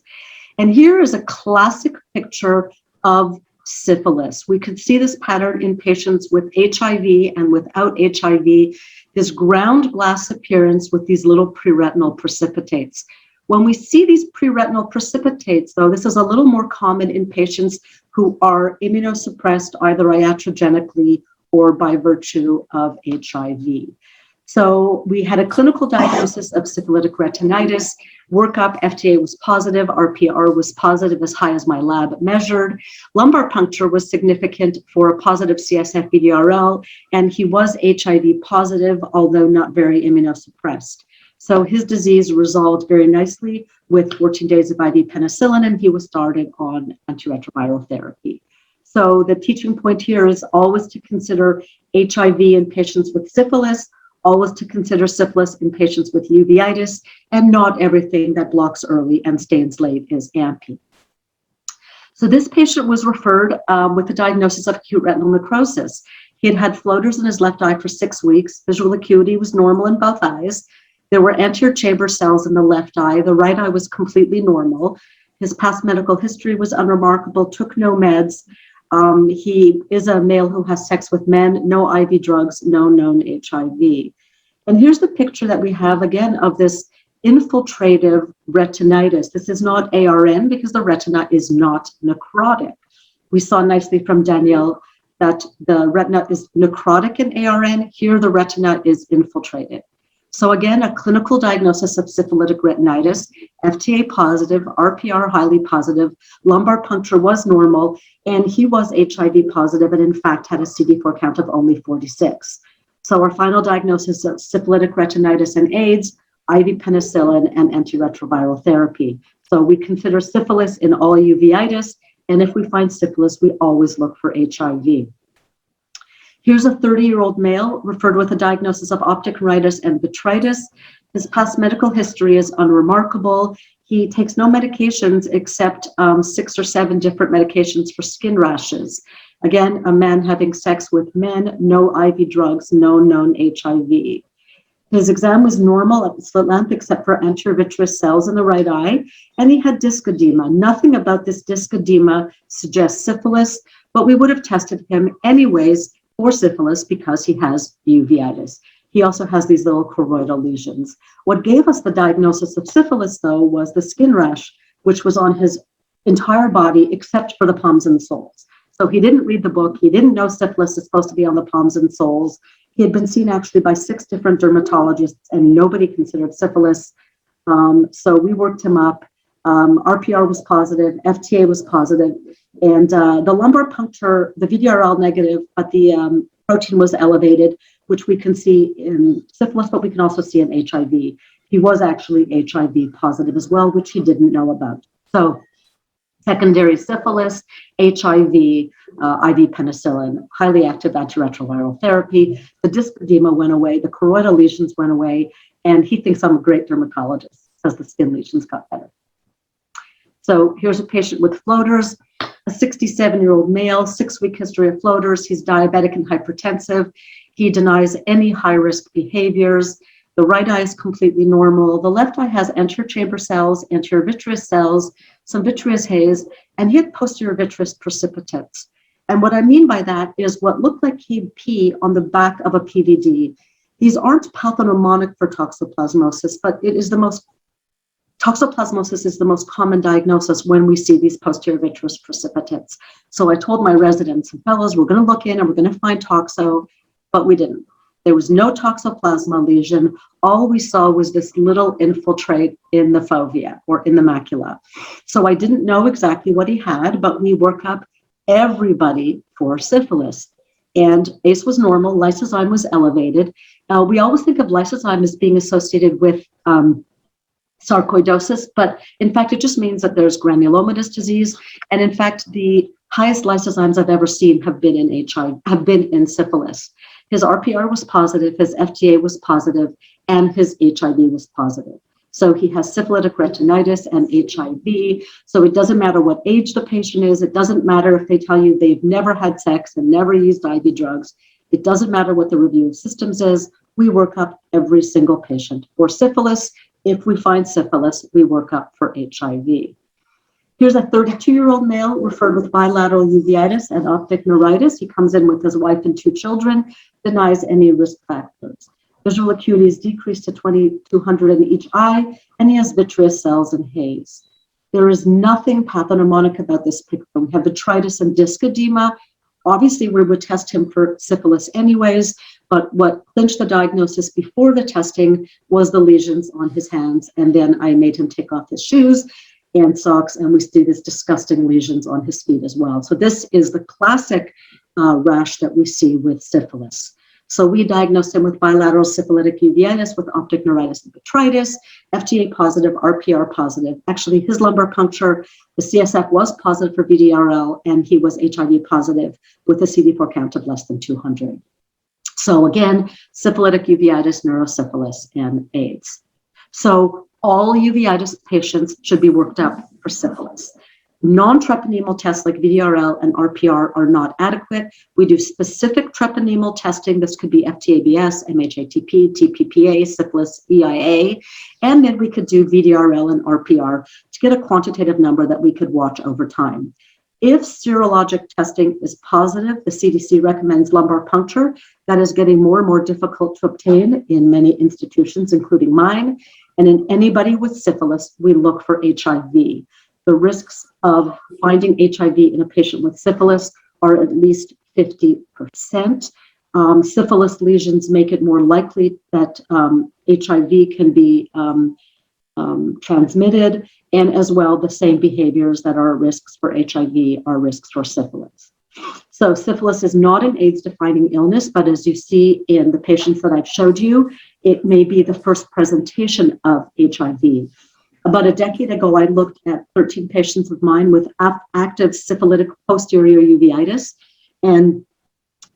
And here is a classic picture of syphilis. We could see this pattern in patients with HIV and without HIV, this ground glass appearance with these little preretinal precipitates. When we see these preretinal precipitates, though, this is a little more common in patients who are immunosuppressed either iatrogenically or by virtue of HIV. So we had a clinical diagnosis of syphilitic retinitis. Workup, FDA was positive, RPR was positive as high as my lab measured. Lumbar puncture was significant for a positive CSF VDRL, and he was HIV positive, although not very immunosuppressed. So his disease resolved very nicely with 14 days of IV penicillin, and he was started on antiretroviral therapy. So the teaching point here is always to consider HIV in patients with syphilis, always to consider syphilis in patients with uveitis, and not everything that blocks early and stains late is AMPI. So this patient was referred with a diagnosis of acute retinal necrosis. He had had floaters in his left eye for 6 weeks. Visual acuity was normal in both eyes. There were anterior chamber cells in the left eye. The right eye was completely normal. His past medical history was unremarkable, took no meds. He is a male who has sex with men, no IV drugs, no known HIV. And here's the picture that we have again of this infiltrative retinitis. This is not ARN because the retina is not necrotic. We saw nicely from Danielle that the retina is necrotic in ARN. Here the retina is infiltrated. So again, a clinical diagnosis of syphilitic retinitis, FTA positive, RPR highly positive, lumbar puncture was normal, and he was HIV positive and in fact had a CD4 count of only 46. So our final diagnosis of syphilitic retinitis and AIDS, IV penicillin and antiretroviral therapy. So we consider syphilis in all uveitis, and if we find syphilis, we always look for HIV. Here's a 30-year-old male referred with a diagnosis of optic neuritis and vitritis. His past medical history is unremarkable. He takes no medications except 6 or 7 different medications for skin rashes. Again, a man having sex with men, no IV drugs, no known HIV. His exam was normal at the slit lamp except for anterior vitreous cells in the right eye, and he had disc edema. Nothing about this disc edema suggests syphilis, but we would have tested him anyways for syphilis because he has uveitis. He also has these little choroidal lesions. What gave us the diagnosis of syphilis, though, was the skin rash, which was on his entire body except for the palms and soles. So he didn't read the book. He didn't know syphilis is supposed to be on the palms and soles. He had been seen actually by 6 different dermatologists, and nobody considered syphilis. So we worked him up. RPR was positive, FTA was positive, and the lumbar puncture, the VDRL negative, but the protein was elevated. which we can see in syphilis, but we can also see in HIV. He was actually HIV positive as well, which he didn't know about. So secondary syphilis, HIV, IV penicillin, highly active antiretroviral therapy. The disc edema went away, the choroidal lesions went away, and he thinks I'm a great dermatologist because the skin lesions got better. So here's a patient with floaters, a 67-year-old male, 6-week history of floaters. He's diabetic and hypertensive. He denies any high-risk behaviors. The right eye is completely normal. The left eye has anterior chamber cells, anterior vitreous cells, some vitreous haze, and he had posterior vitreous precipitates. And what I mean by that is what looked like he'd pee on the back of a PVD. These aren't pathognomonic for toxoplasmosis, but it is the most toxoplasmosis is the most common diagnosis when we see these posterior vitreous precipitates. So I told my residents and fellows, we're going to look in and we're going to find toxo, but we didn't. There was no toxoplasma lesion. All we saw was this little infiltrate in the fovea or in the macula. So I didn't know exactly what he had, but we work up everybody for syphilis. And ACE was normal, lysozyme was elevated. We always think of lysozyme as being associated with sarcoidosis, but in fact, it just means that there's granulomatous disease. And in fact, the highest lysozymes I've ever seen have been in HIV, have been in syphilis. His RPR was positive, his FDA was positive, and his HIV was positive. So he has syphilitic retinitis and HIV. So it doesn't matter what age the patient is. It doesn't matter if they tell you they've never had sex and never used IV drugs. It doesn't matter what the review of systems is. We work up every single patient for syphilis. If we find syphilis, we work up for HIV. Here's a 32-year-old male referred with bilateral uveitis and optic neuritis. He comes in with his wife and 2 children, denies any risk factors. Visual acuity is decreased to 2200 in each eye, and he has vitreous cells and haze. There is nothing pathognomonic about this picture. We have vitritis and disc edema. Obviously, we would test him for syphilis anyways, but what clinched the diagnosis before the testing was the lesions on his hands, and then I made him take off his shoes and socks, and we see these disgusting lesions on his feet as well. So this is the classic rash that we see with syphilis. So we diagnosed him with bilateral syphilitic uveitis with optic neuritis and vitritis, FDA positive, RPR positive. Actually, his lumbar puncture, the CSF was positive for VDRL, and he was HIV positive with a CD4 count of less than 200. So again, syphilitic uveitis, neurosyphilis, and AIDS. So all uveitis patients should be worked up for syphilis. Non-treponemal tests like VDRL and RPR are not adequate. We do specific treponemal testing. This could be FTABS, MHATP, TPPA, syphilis, EIA, and then we could do VDRL and RPR to get a quantitative number that we could watch over time. If serologic testing is positive, the CDC recommends lumbar puncture. That is getting more and more difficult to obtain in many institutions, including mine. And in anybody with syphilis, we look for HIV. The risks of finding HIV in a patient with syphilis are at least 50%. Syphilis lesions make it more likely that HIV can be transmitted, and as well, the same behaviors that are risks for HIV are risks for syphilis. So syphilis is not an AIDS-defining illness, but as you see in the patients that I've showed you, it may be the first presentation of HIV. About a decade ago, I looked at 13 patients of mine with active syphilitic posterior uveitis, and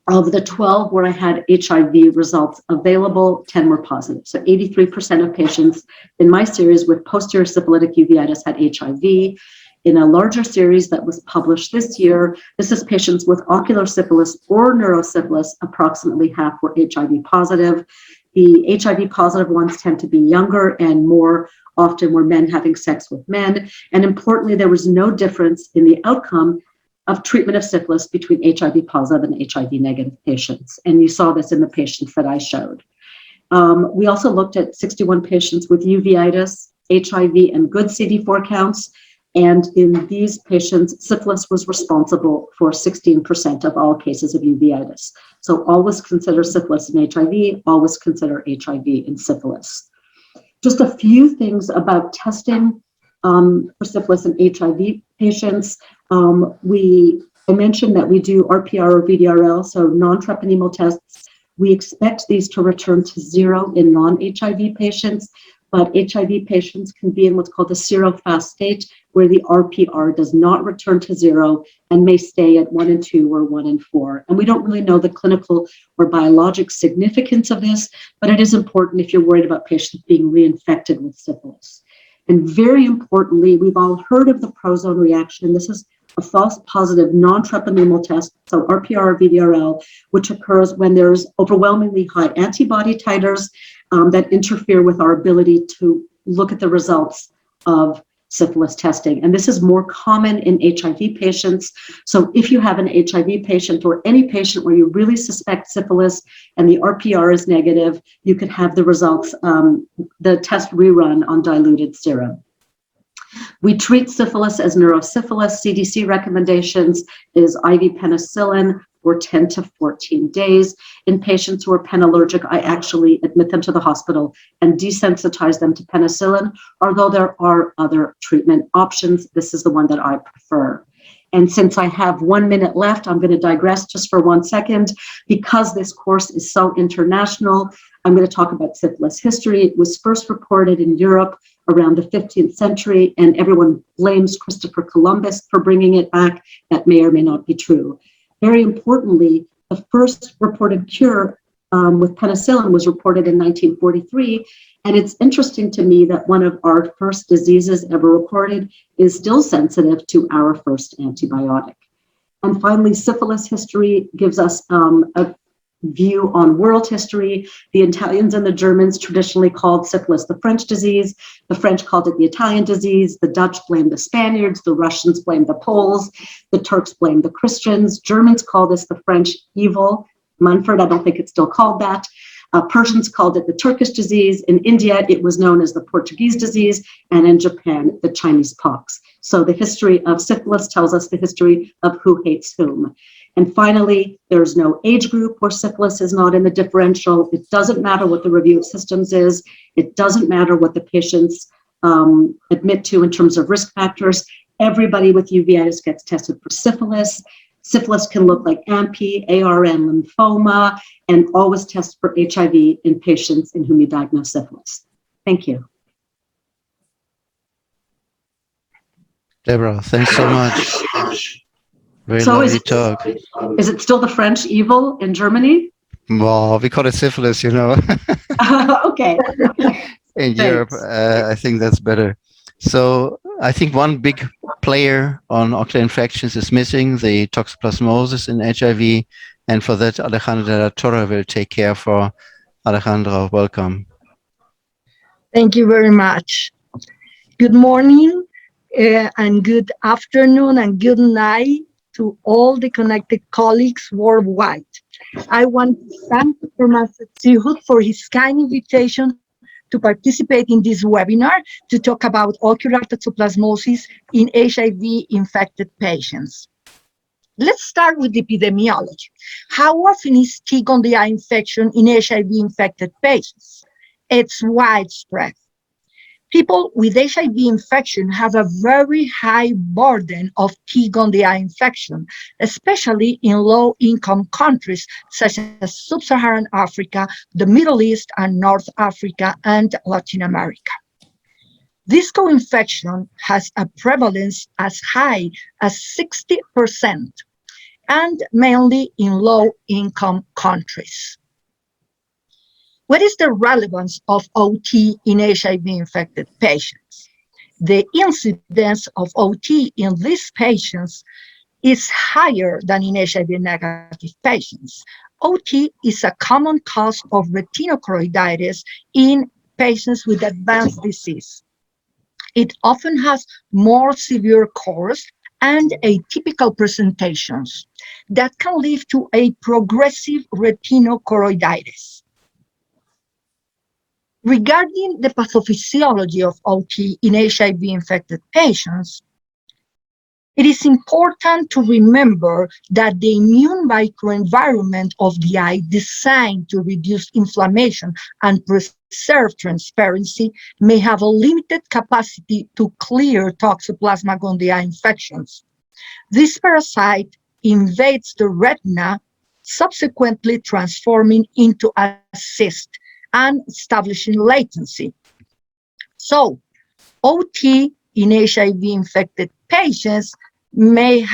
of the 12 where I had HIV results available, 10 were positive. So 83% of patients in my series with posterior syphilitic uveitis had HIV. In a larger series that was published this year, this is patients with ocular syphilis or neurosyphilis, approximately half were HIV positive. The HIV positive ones tend to be younger and more often were men having sex with men. And importantly, there was no difference in the outcome of treatment of syphilis between HIV positive and HIV negative patients. And you saw this in the patients that I showed. We also looked at 61 patients with uveitis, HIV, and good CD4 counts. And in these patients, syphilis was responsible for 16% of all cases of uveitis. So always consider syphilis and HIV, always consider HIV and syphilis. Just a few things about testing for syphilis and HIV patients. I mentioned that we do RPR or VDRL, so non-treponemal tests. We expect these to return to zero in non-HIV patients, but HIV patients can be in what's called a serofast state, where the RPR does not return to zero and may stay at 1 in 2 or 1 in 4. And we don't really know the clinical or biologic significance of this, but it is important if you're worried about patients being reinfected with syphilis. And very importantly, we've all heard of the prozone reaction. This is a false positive non-treponemal test, so RPR or VDRL, which occurs when there's overwhelmingly high antibody titers that interfere with our ability to look at the results of syphilis testing. And this is more common in HIV patients. So if you have an HIV patient or any patient where you really suspect syphilis and the RPR is negative, you could have the results, the test rerun on diluted serum. We treat syphilis as neurosyphilis. CDC recommendations is IV penicillin for 10 to 14 days. In patients who are penallergic, I actually admit them to the hospital and desensitize them to penicillin, although there are other treatment options. This is the one that I prefer. And since I have 1 minute left, I'm going to digress just for 1 second. Because this course is so international, I'm going to talk about syphilis history. It was first reported in Europe around the 15th century, and everyone blames Christopher Columbus for bringing it back. That may or may not be true. Very importantly, the first reported cure with penicillin was reported in 1943. And it's interesting to me that one of our first diseases ever recorded is still sensitive to our first antibiotic. And finally, syphilis history gives us a view on world history. The Italians and the Germans traditionally called syphilis the French disease. The French called it the Italian disease. The Dutch blamed the Spaniards. The Russians blamed the Poles. The Turks blamed the Christians. Germans call this the French evil. Manfred, I don't think it's still called that. Persians called it the Turkish disease. In India, it was known as the Portuguese disease, and in Japan, the Chinese pox. So the history of syphilis tells us the history of who hates whom. And finally, there's no age group where syphilis is not in the differential. It doesn't matter what the review of systems is. It doesn't matter what the patients admit to in terms of risk factors. Everybody with uveitis gets tested for syphilis. Syphilis can look like AMPI, ARN lymphoma, and always test for HIV in patients in whom you diagnose syphilis. Thank you.
Deborah, thanks so much. Very
So
lovely talk.
Is it still the French evil in Germany?
Well, we call it syphilis, you know.
Okay.
In Europe, I think that's better. So I think one big player on ocular infections is missing, the toxoplasmosis in HIV. And for that, Alejandra de la Torre will take care for. Alejandra, welcome.
Thank you very much. Good morning and good afternoon and good night to all the connected colleagues worldwide. I want to thank Dr. Masatsihut for his kind invitation to participate in this webinar to talk about ocular toxoplasmosis in HIV-infected patients. Let's start with epidemiology. How often is T. gondii infection in HIV-infected patients? It's widespread. People with HIV infection have a very high burden of T. gondii infection, especially in low-income countries such as Sub-Saharan Africa, the Middle East, and North Africa, and Latin America. This co-infection has a prevalence as high as 60%, and mainly in low-income countries. What is the relevance of OT in HIV-infected patients? The incidence of OT in these patients is higher than in HIV-negative patients. OT is a common cause of retinochoroiditis in patients with advanced disease. It often has more severe course and atypical presentations that can lead to a progressive retinochoroiditis. Regarding the pathophysiology of OT in HIV-infected patients, it is important to remember that the immune microenvironment of the eye designed to reduce inflammation and preserve transparency may have a limited capacity to clear Toxoplasma gondii infections. This parasite invades the retina subsequently transforming into a cyst and establishing latency. So, OT in HIV-infected patients may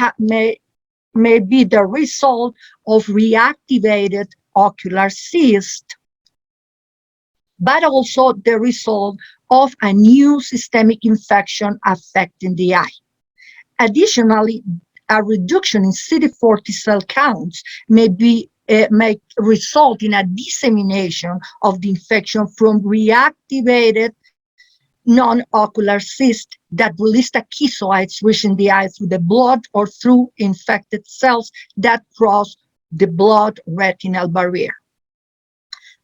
be the result of reactivated ocular cyst, but also the result of a new systemic infection affecting the eye. Additionally, a reduction in CD40 cell counts may result in a dissemination of the infection from reactivated non-ocular cysts that release tachizoids reaching the eye through the blood or through infected cells that cross the blood-retinal barrier.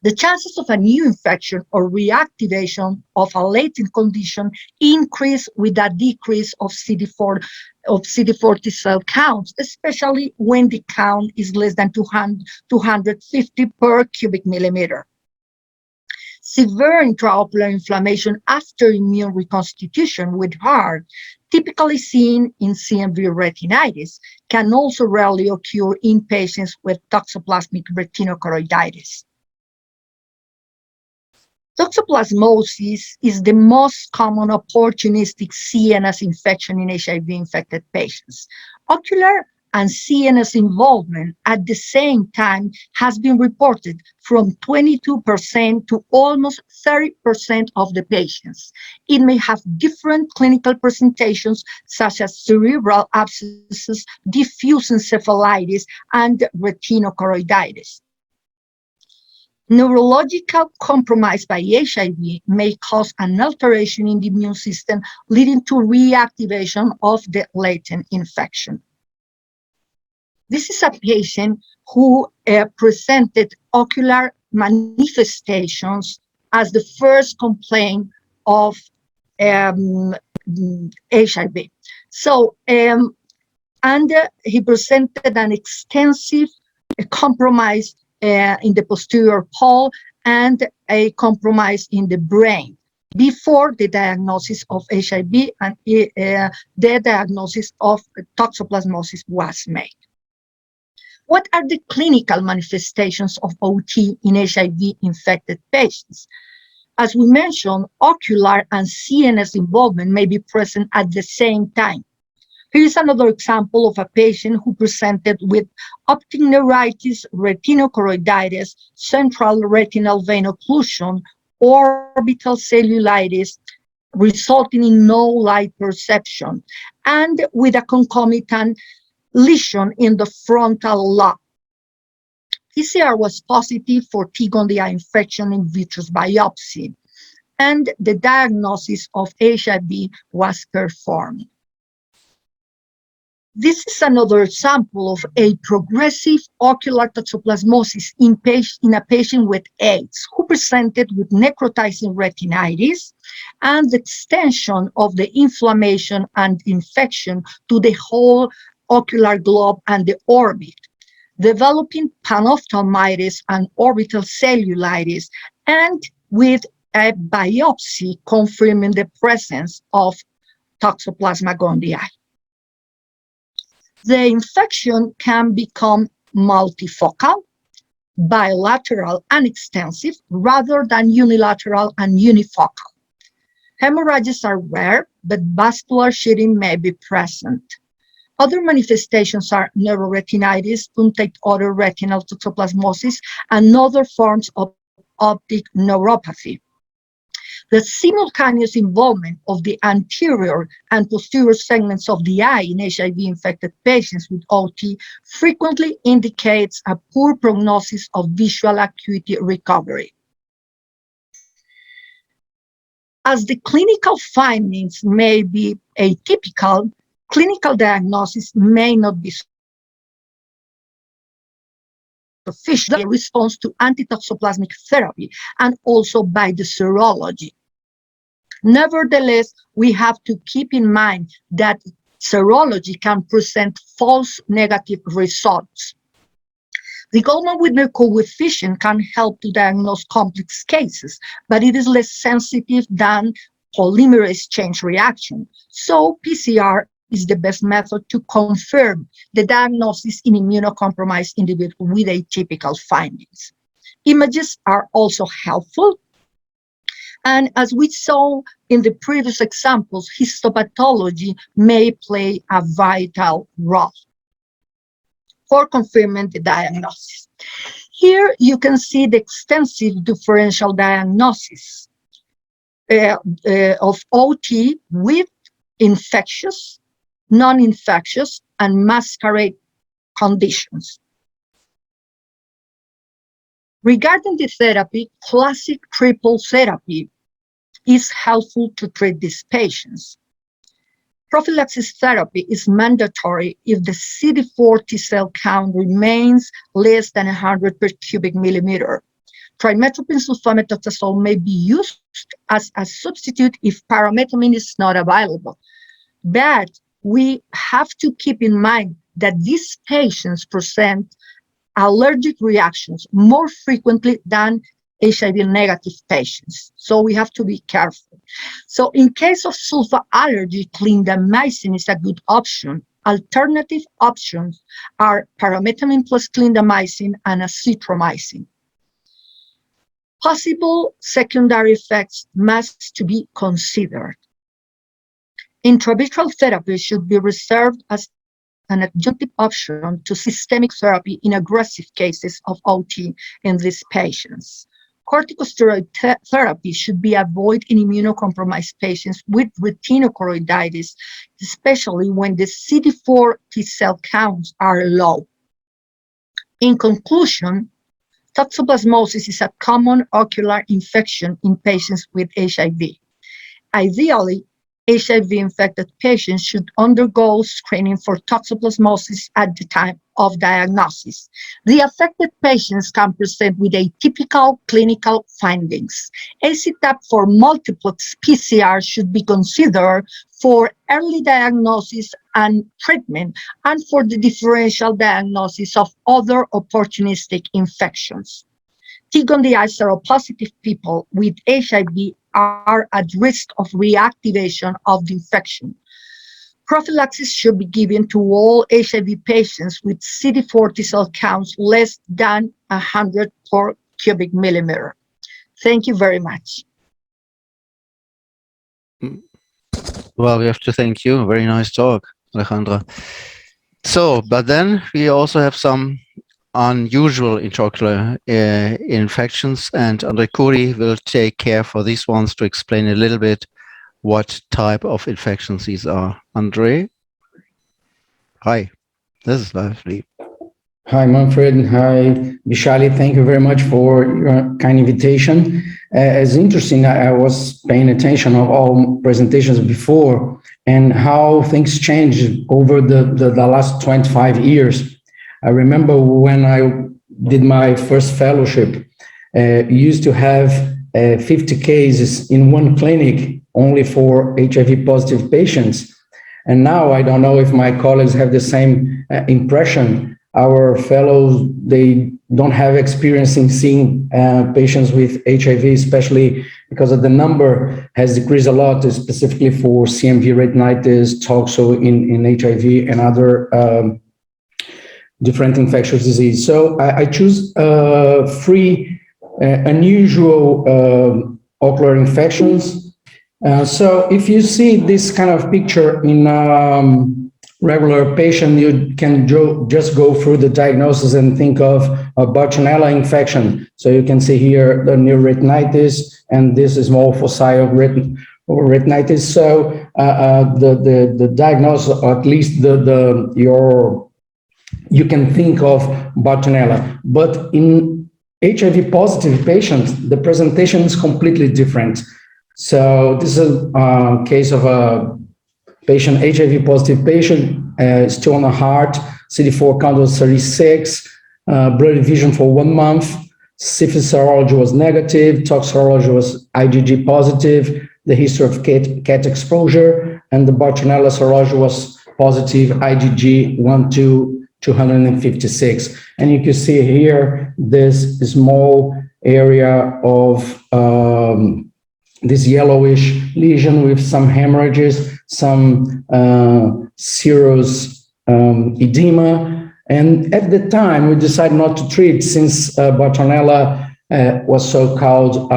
The chances of a new infection or reactivation of a latent condition increase with a decrease of CD40 cell counts, especially when the count is less than 250 per cubic millimeter. Severe intraocular inflammation after immune reconstitution with HARD, typically seen in CMV retinitis, can also rarely occur in patients with toxoplasmic retinochoroiditis. Toxoplasmosis is the most common opportunistic CNS infection in HIV-infected patients. Ocular and CNS involvement at the same time has been reported from 22% to almost 30% of the patients. It may have different clinical presentations such as cerebral abscesses, diffuse encephalitis, and retinochoroiditis. Neurological compromise by HIV may cause an alteration in the immune system, leading to reactivation of the latent infection. This is a patient who presented ocular manifestations as the first complaint of HIV. So, and he presented an extensive compromise in the posterior pole and a compromise in the brain before the diagnosis of HIV and the diagnosis of toxoplasmosis was made. What are the clinical manifestations of OT in HIV-infected patients? As we mentioned, ocular and CNS involvement may be present at the same time. Here is another example of a patient who presented with optic neuritis, retinochoroiditis, central retinal vein occlusion, orbital cellulitis, resulting in no light perception, and with a concomitant lesion in the frontal lobe. PCR was positive for T-gondii infection in vitreous biopsy, and the diagnosis of HIV was performed. This is another example of a progressive ocular toxoplasmosis in a patient with AIDS who presented with necrotizing retinitis and the extension of the inflammation and infection to the whole ocular globe and the orbit, developing panophthalmitis and orbital cellulitis, and with a biopsy confirming the presence of Toxoplasma gondii. The infection can become multifocal, bilateral and extensive, rather than unilateral and unifocal. Hemorrhages are rare, but vascular shedding may be present. Other manifestations are neuroretinitis, punctate other retinal toxoplasmosis, and other forms of optic neuropathy. The simultaneous involvement of the anterior and posterior segments of the eye in HIV-infected patients with OT frequently indicates a poor prognosis of visual acuity recovery. As the clinical findings may be atypical, clinical diagnosis may not be sufficient in response to antitoxoplasmic therapy and also by the serology. Nevertheless, we have to keep in mind that serology can present false negative results. The Goldman-Whitner coefficient can help to diagnose complex cases, but it is less sensitive than polymerase chain reaction. So PCR is the best method to confirm the diagnosis in immunocompromised individuals with atypical findings. Images are also helpful. And as we saw in the previous examples, histopathology may play a vital role for confirming the diagnosis. Here you can see the extensive differential diagnosis of OT with infectious, non-infectious, and masquerade conditions. Regarding the therapy, classic triple therapy is helpful to treat these patients. Prophylaxis therapy is mandatory if the CD4 T cell count remains less than 100 per cubic millimeter. Trimethoprim sulfamethoxazole may be used as a substitute if pyrimethamine is not available. But we have to keep in mind that these patients present allergic reactions more frequently than HIV-negative patients. So we have to be careful. So in case of sulfa allergy, clindamycin is a good option. Alternative options are pyrimethamine plus clindamycin and azithromycin. Possible secondary effects must to be considered. Intravitreal therapy should be reserved as an adjunctive option to systemic therapy in aggressive cases of OT in these patients. Corticosteroid therapy should be avoided in immunocompromised patients with retinochoroiditis, especially when the CD4 T cell counts are low. In conclusion, toxoplasmosis is a common ocular infection in patients with HIV. Ideally, HIV-infected patients should undergo screening for toxoplasmosis at the time of diagnosis. The affected patients can present with atypical clinical findings. ACTAP for multiplex PCR should be considered for early diagnosis and treatment and for the differential diagnosis of other opportunistic infections. TIG on the eye seropositive people with HIV are at risk of reactivation of the infection. Prophylaxis should be given to all HIV patients with CD4 T cell counts less than 100 per cubic millimeter. Thank you very much.
Well, we have to thank you. Very nice talk, Alejandra. So, but then we also have some unusual intraocular infections, and Andre Curie will take care for these ones to explain a little bit what type of infections these are. Andre? Hi, this is lovely.
Hi, Manfred. Hi, Vishali. Thank you very much for your kind invitation. It's interesting, I was paying attention of all presentations before and how things changed over the last 25 years. I remember when I did my first fellowship, used to have 50 cases in one clinic only for HIV positive patients. And now I don't know if my colleagues have the same impression. Our fellows, they don't have experience in seeing patients with HIV, especially because of the number has decreased a lot, specifically for CMV retinitis, toxo in HIV and other different infectious disease. So I choose 3 unusual ocular infections. So if you see this kind of picture in regular patient, you can just go through the diagnosis and think of a Bartonella infection. So you can see here the neuroretinitis, and this is small foci of retinitis. So the diagnosis, or at least you can think of Bartonella. But in HIV positive patients, the presentation is completely different. So this is a case of a patient, HIV positive patient, still on the heart, CD4 count was 36, blurry vision for 1 month, syphilis serology was negative, tox serology was IgG positive, the history of cat exposure, and the Bartonella serology was positive, IgG 1 to 256. And you can see here this small area of this yellowish lesion with some hemorrhages, some serous edema. And at the time, we decided not to treat since Bartonella was so-called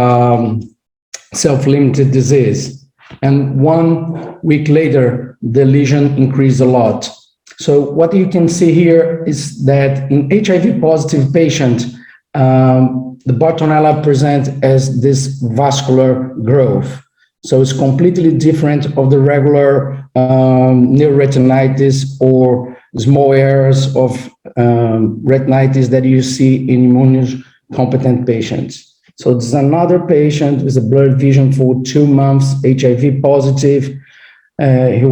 self-limited disease. And 1 week later, the lesion increased a lot. So what you can see here is that in HIV-positive patients, the Bartonella presents as this vascular growth. So it's completely different of the regular neuroretinitis or small areas of retinitis that you see in immunocompetent patients. So this is another patient with a blurred vision for 2 months, HIV positive. He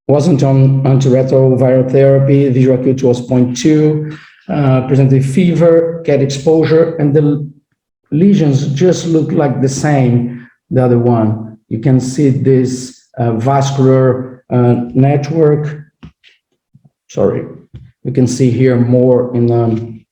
wasn't on antiretroviral therapy. Visual acuity was 0.2. Presented fever, cat exposure, and the lesions just look like the same, the other one. You can see this vascular network. Sorry, you can see here more in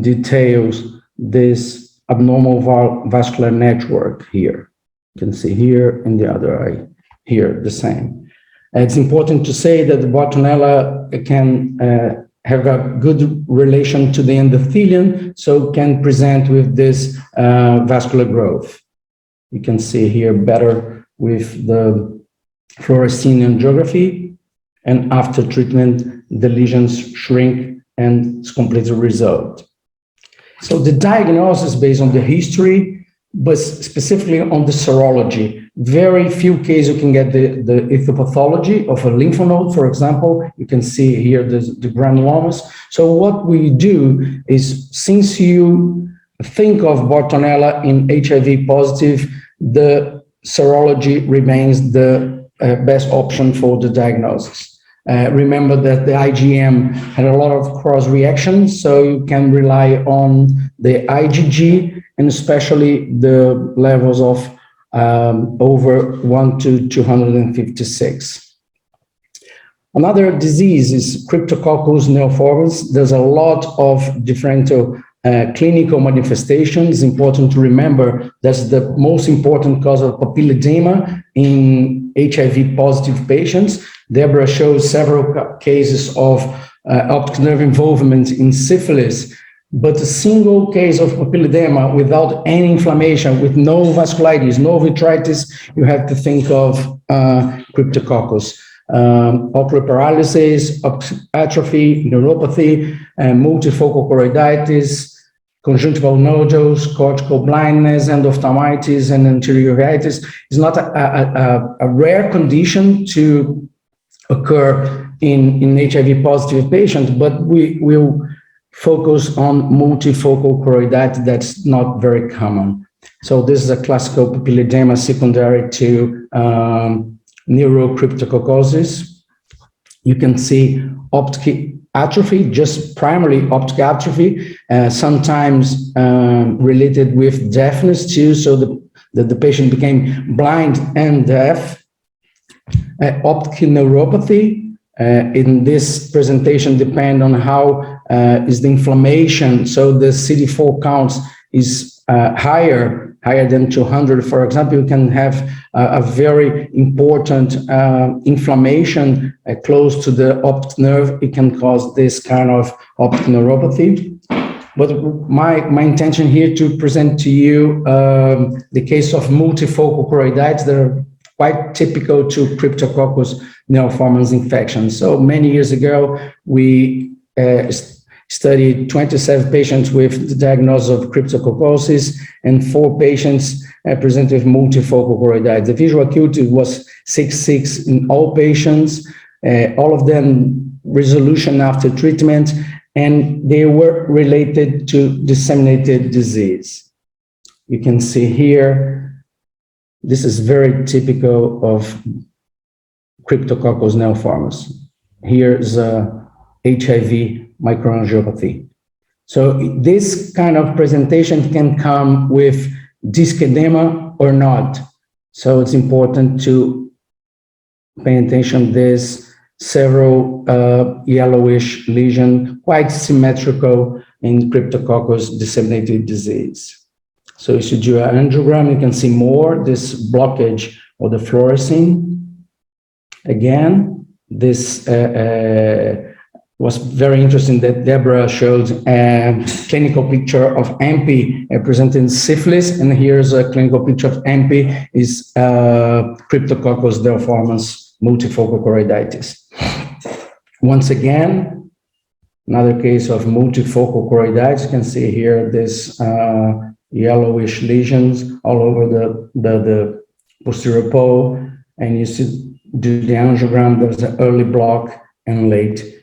details this abnormal vascular network here. You can see here in the other eye, here the same. It's important to say that the Bartonella can have a good relation to the endothelium, so can present with this vascular growth. You can see here better with the fluorescein angiography, and after treatment, the lesions shrink and it's completely resolved. So the diagnosis based on the history, but specifically on the serology. Very few cases you can get the ethopathology of a lymph node, for example. You can see here the granulomas. So what we do is, since you think of Bartonella in HIV positive, the serology remains the best option for the diagnosis. Remember that the IgM had a lot of cross reactions, so you can rely on the IgG and especially the levels of over 1 to 256. Another disease is Cryptococcus neoformans. There's a lot of different clinical manifestations. It's important to remember that's the most important cause of papilledema in HIV positive patients. Deborah shows several cases of optic nerve involvement in syphilis, but a single case of papilledema without any inflammation, with no vasculitis, no vitritis, you have to think of Cryptococcus. Ocular paralysis, optic atrophy, neuropathy, multifocal choroiditis, conjunctival nodules, cortical blindness, endophthalmitis, and anterior uveitis is not a rare condition to occur in HIV positive patients, but we will focus on multifocal choroiditis that's not very common. So this is a classical papilledema secondary to neurocryptococcosis. You can see optic atrophy, just primarily optic atrophy, sometimes related with deafness too, so the patient became blind and deaf. Optic neuropathy, in this presentation depend on how is the inflammation. So the CD4 counts is higher than 200. For example, you can have a very important inflammation close to the optic nerve. It can cause this kind of optic neuropathy. But my intention here to present to you the case of multifocal choroiditis that are quite typical to Cryptococcus neoformans infections. So many years ago, we studied 27 patients with the diagnosis of cryptococcosis, and 4 patients presented with multifocal choroiditis. The visual acuity was 6.6 in all patients, all of them resolution after treatment, and they were related to disseminated disease. You can see here, this is very typical of Cryptococcus neoformans. Here's HIV microangiopathy. So this kind of presentation can come with disc edema or not. So it's important to pay attention to this several yellowish lesion, quite symmetrical in Cryptococcus disseminated disease. So if you do an angiogram, you can see more this blockage of the fluorescein. Again, this was very interesting that Deborah showed a clinical picture of MP presenting syphilis, and here's a clinical picture of MP is Cryptococcus deiformis multifocal choroiditis. Once again, another case of multifocal choroiditis. You can see here this yellowish lesions all over the posterior pole, and you see do the angiogram. There's an early block and late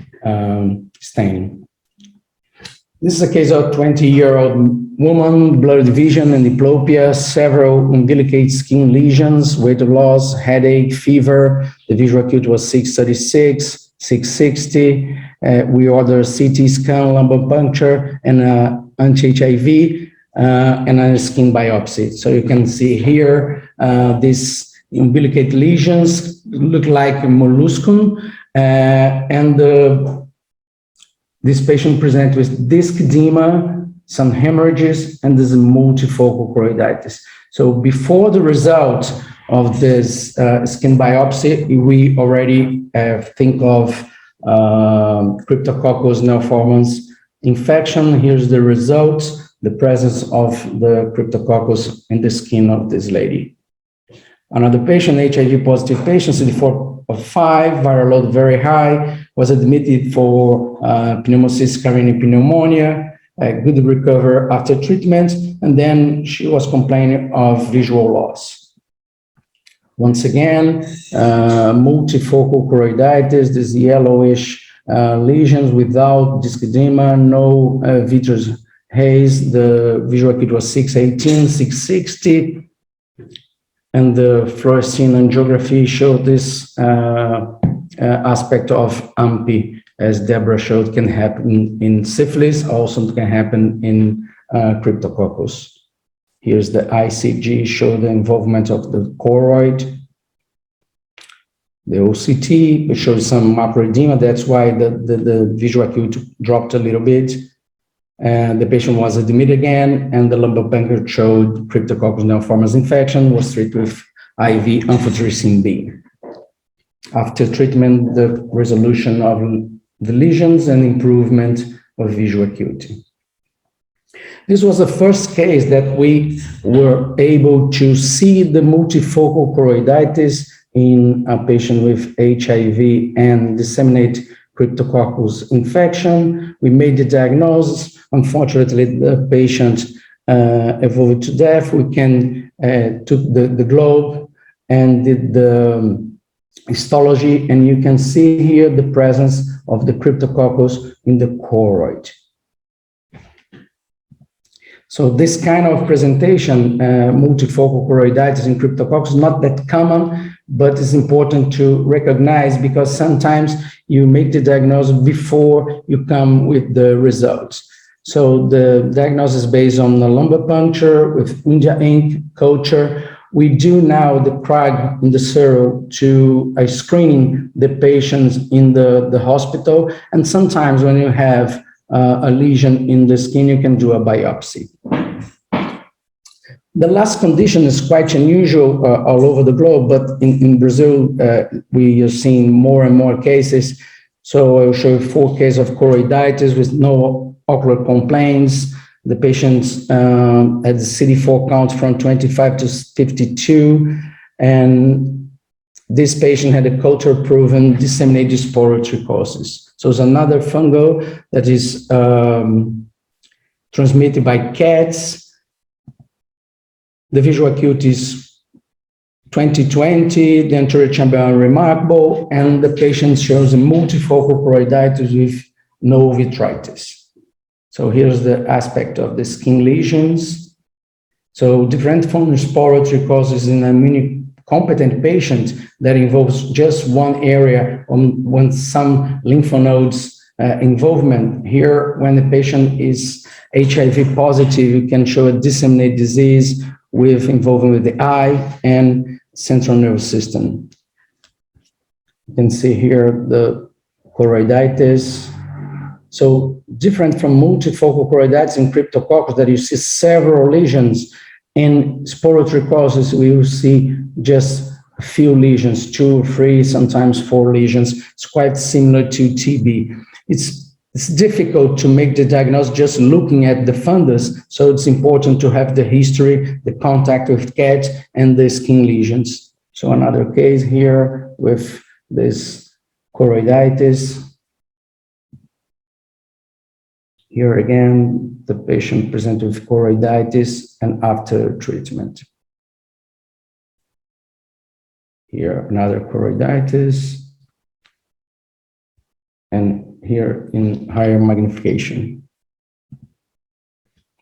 staining. This is a case of 20-year-old woman, blurred vision and diplopia, several umbilicate skin lesions, weight loss, headache, fever. The visual acuity was 636, 660. We ordered CT scan, lumbar puncture, and anti-HIV, and a skin biopsy. So you can see here, these umbilicate lesions look like molluscum, and this patient presented with disc edema, some hemorrhages, and this is multifocal choroiditis. So before the result of this skin biopsy, we already think of Cryptococcus neoformans infection. Here's the results, the presence of the Cryptococcus in the skin of this lady. Another patient, HIV positive patient, CD4 of 5, viral load very high, was admitted for pneumocystis carinii pneumonia, good recover after treatment, and then she was complaining of visual loss. Once again, multifocal choroiditis, this yellowish lesions without disc edema, no vitreous haze. The visual acuity was 618, 660. And the fluorescein angiography showed this aspect of AMPI, as Deborah showed, can happen in syphilis, also can happen in Cryptococcus. Here's the ICG, show the involvement of the choroid. The OCT shows some macroedema, that's why the visual acuity dropped a little bit. And the patient was admitted again, and the lumbar puncture showed Cryptococcus neoformans infection, was treated with IV amphotericin B. After treatment, the resolution of the lesions and improvement of visual acuity. This was the first case that we were able to see the multifocal choroiditis in a patient with HIV and disseminate Cryptococcus infection. We made the diagnosis. Unfortunately, the patient evolved to death. We took the globe and did the histology, and you can see here the presence of the Cryptococcus in the choroid. So this kind of presentation, multifocal choroiditis in Cryptococcus, is not that common, but it's important to recognize because sometimes you make the diagnosis before you come with the results. So the diagnosis is based on the lumbar puncture with India ink culture. We do now the CRAG in the serum to screen the patients in the hospital. And sometimes when you have a lesion in the skin, you can do a biopsy. The last condition is quite unusual all over the globe, but in Brazil, we are seeing more and more cases. So I'll show you 4 cases of choroiditis with no ocular complaints. The patients had the CD4 count from 25 to 52, and this patient had a culture-proven disseminated sporotrichosis. So it's another fungal that is transmitted by cats. The visual acuity is 20/20, the anterior chamber unremarkable, and the patient shows a multifocal choroiditis with no vitritis. So here's the aspect of the skin lesions. So different from sporotrichosis in a immunocompetent patient that involves just one area on some lymph nodes involvement. Here, when the patient is HIV positive, you can show a disseminated disease with involvement with the eye and central nervous system. You can see here the choroiditis. So different from multifocal choroiditis in Cryptococcus that you see several lesions, in sporotrichosis we will see just few lesions, 2, 3, sometimes 4 lesions. It's quite similar to TB. It's difficult to make the diagnosis just looking at the fundus, so it's important to have the history, the contact with cat, and the skin lesions. So another case here with this choroiditis. Here again, the patient presented with choroiditis and after treatment. Here, another choroiditis. And here in higher magnification.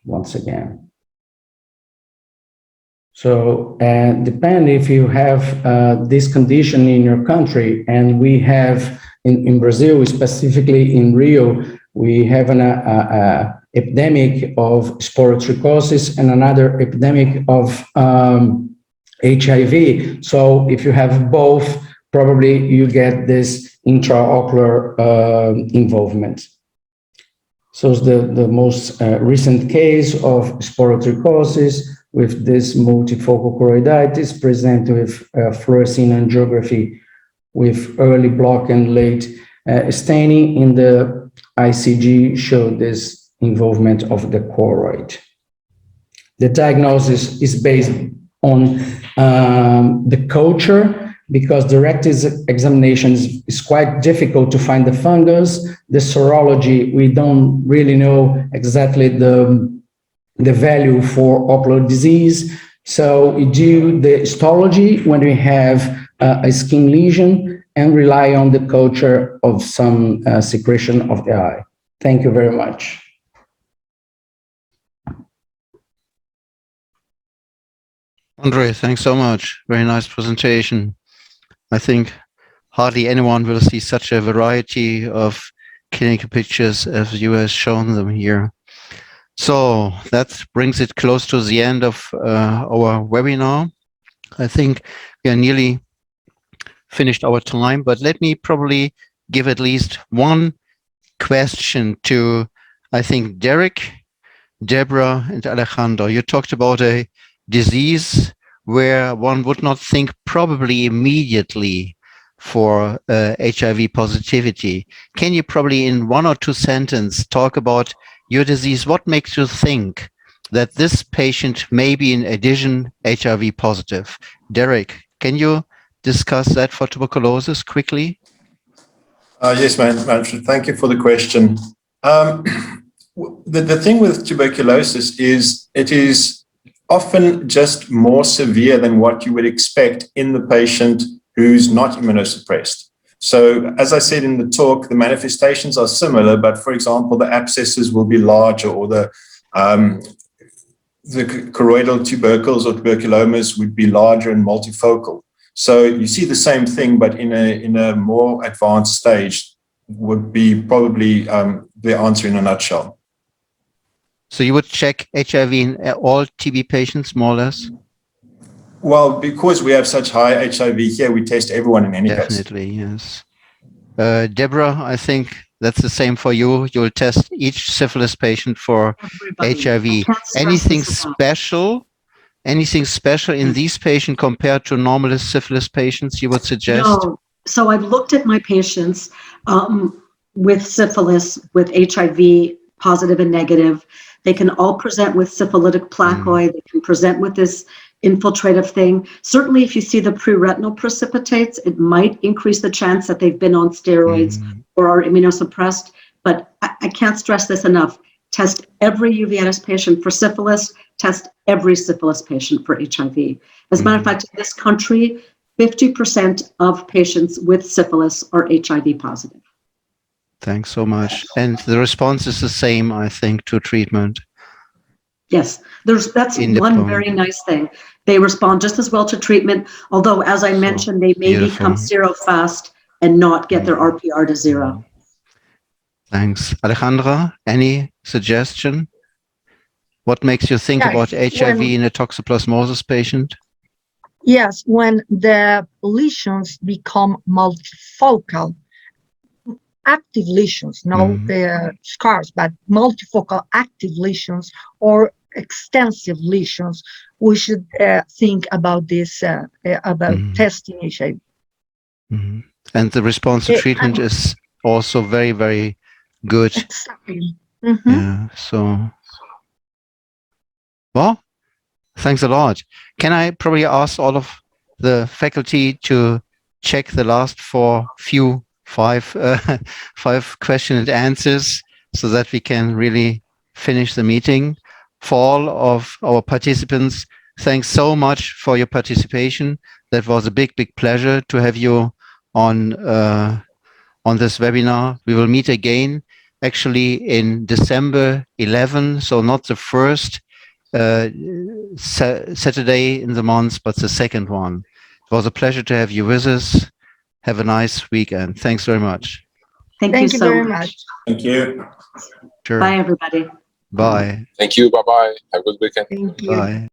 Once again. So, depend if you have this condition in your country, and we have in Brazil, specifically in Rio, we have an epidemic of sporotrichosis and another epidemic of HIV. So if you have both, probably you get this intraocular involvement. So it's the most recent case of sporotrichosis with this multifocal choroiditis present with fluorescein angiography with early block and late staining. In the ICG showed this involvement of the choroid. The diagnosis is based on the culture, because direct examination is quite difficult to find the fungus. The serology, we don't really know exactly the value for ocular disease. So we do the histology when we have a skin lesion and rely on the culture of some secretion of the eye. Thank you very much.
Andre, thanks so much. Very nice presentation. I think hardly anyone will see such a variety of clinical pictures as you have shown them here. So that brings it close to the end of our webinar. I think we are nearly finished our time, but let me probably give at least one question to, I think, Derek, Deborah, and Alejandro. You talked about a disease where one would not think probably immediately for HIV positivity. Can you probably in 1 or 2 sentences talk about your disease? What makes you think that this patient may be in addition HIV positive? Derek, can you discuss that for tuberculosis quickly?
Yes, Manfred, thank you for the question. The thing with tuberculosis is it is often just more severe than what you would expect in the patient who's not immunosuppressed. So as I said in the talk, the manifestations are similar, but for example, the abscesses will be larger, or the choroidal tubercles or tuberculomas would be larger and multifocal. So you see the same thing, but in a more advanced stage would be probably the answer in a nutshell.
So you would check HIV in all TB patients, more or less?
Well, because we have such high HIV here, we test everyone in any case.
Definitely, yes. Deborah, I think that's the same for you. You'll test each syphilis patient for
Everybody.
HIV. Anything special? Anything special in these patients compared to normal syphilis patients you would suggest?
No. So I've looked at my patients with syphilis, with HIV positive and negative. They can all present with syphilitic placoid. They can present with this infiltrative thing. Certainly, if you see the preretinal precipitates, it might increase the chance that they've been on steroids or are immunosuppressed. But I can't stress this enough. Test every uveitis patient for syphilis. Test every syphilis patient for HIV. As a matter of fact, in this country, 50% of patients with syphilis are HIV positive.
Thanks so much. And the response is the same, I think, to treatment.
Yes, that's one very nice thing. They respond just as well to treatment, although, as I mentioned, they may become serofast and not get their RPR to 0.
Thanks. Alejandra, any suggestion? What makes you think about HIV in a toxoplasmosis patient?
Yes, when the lesions become multifocal, active lesions, no the scars, but multifocal active lesions, or extensive lesions, we should think about this, about testing HIV.
And the response to treatment is also very, very good.
Exactly.
Yeah. So, well, thanks a lot. Can I probably ask all of the faculty to check the last five question and answers so that we can really finish the meeting? For all of our participants, thanks so much for your participation. That was a big, big pleasure to have you on this webinar. We will meet again actually in December 11, so not the first Saturday in the month, but the second one. It was a pleasure to have you with us. Have a nice weekend. Thanks very much.
Thank you so
very
much.
much.
Thank you.
Sure.
Bye, everybody.
Bye.
Thank you. Bye-bye. Have a good weekend.
Thank you.
Bye.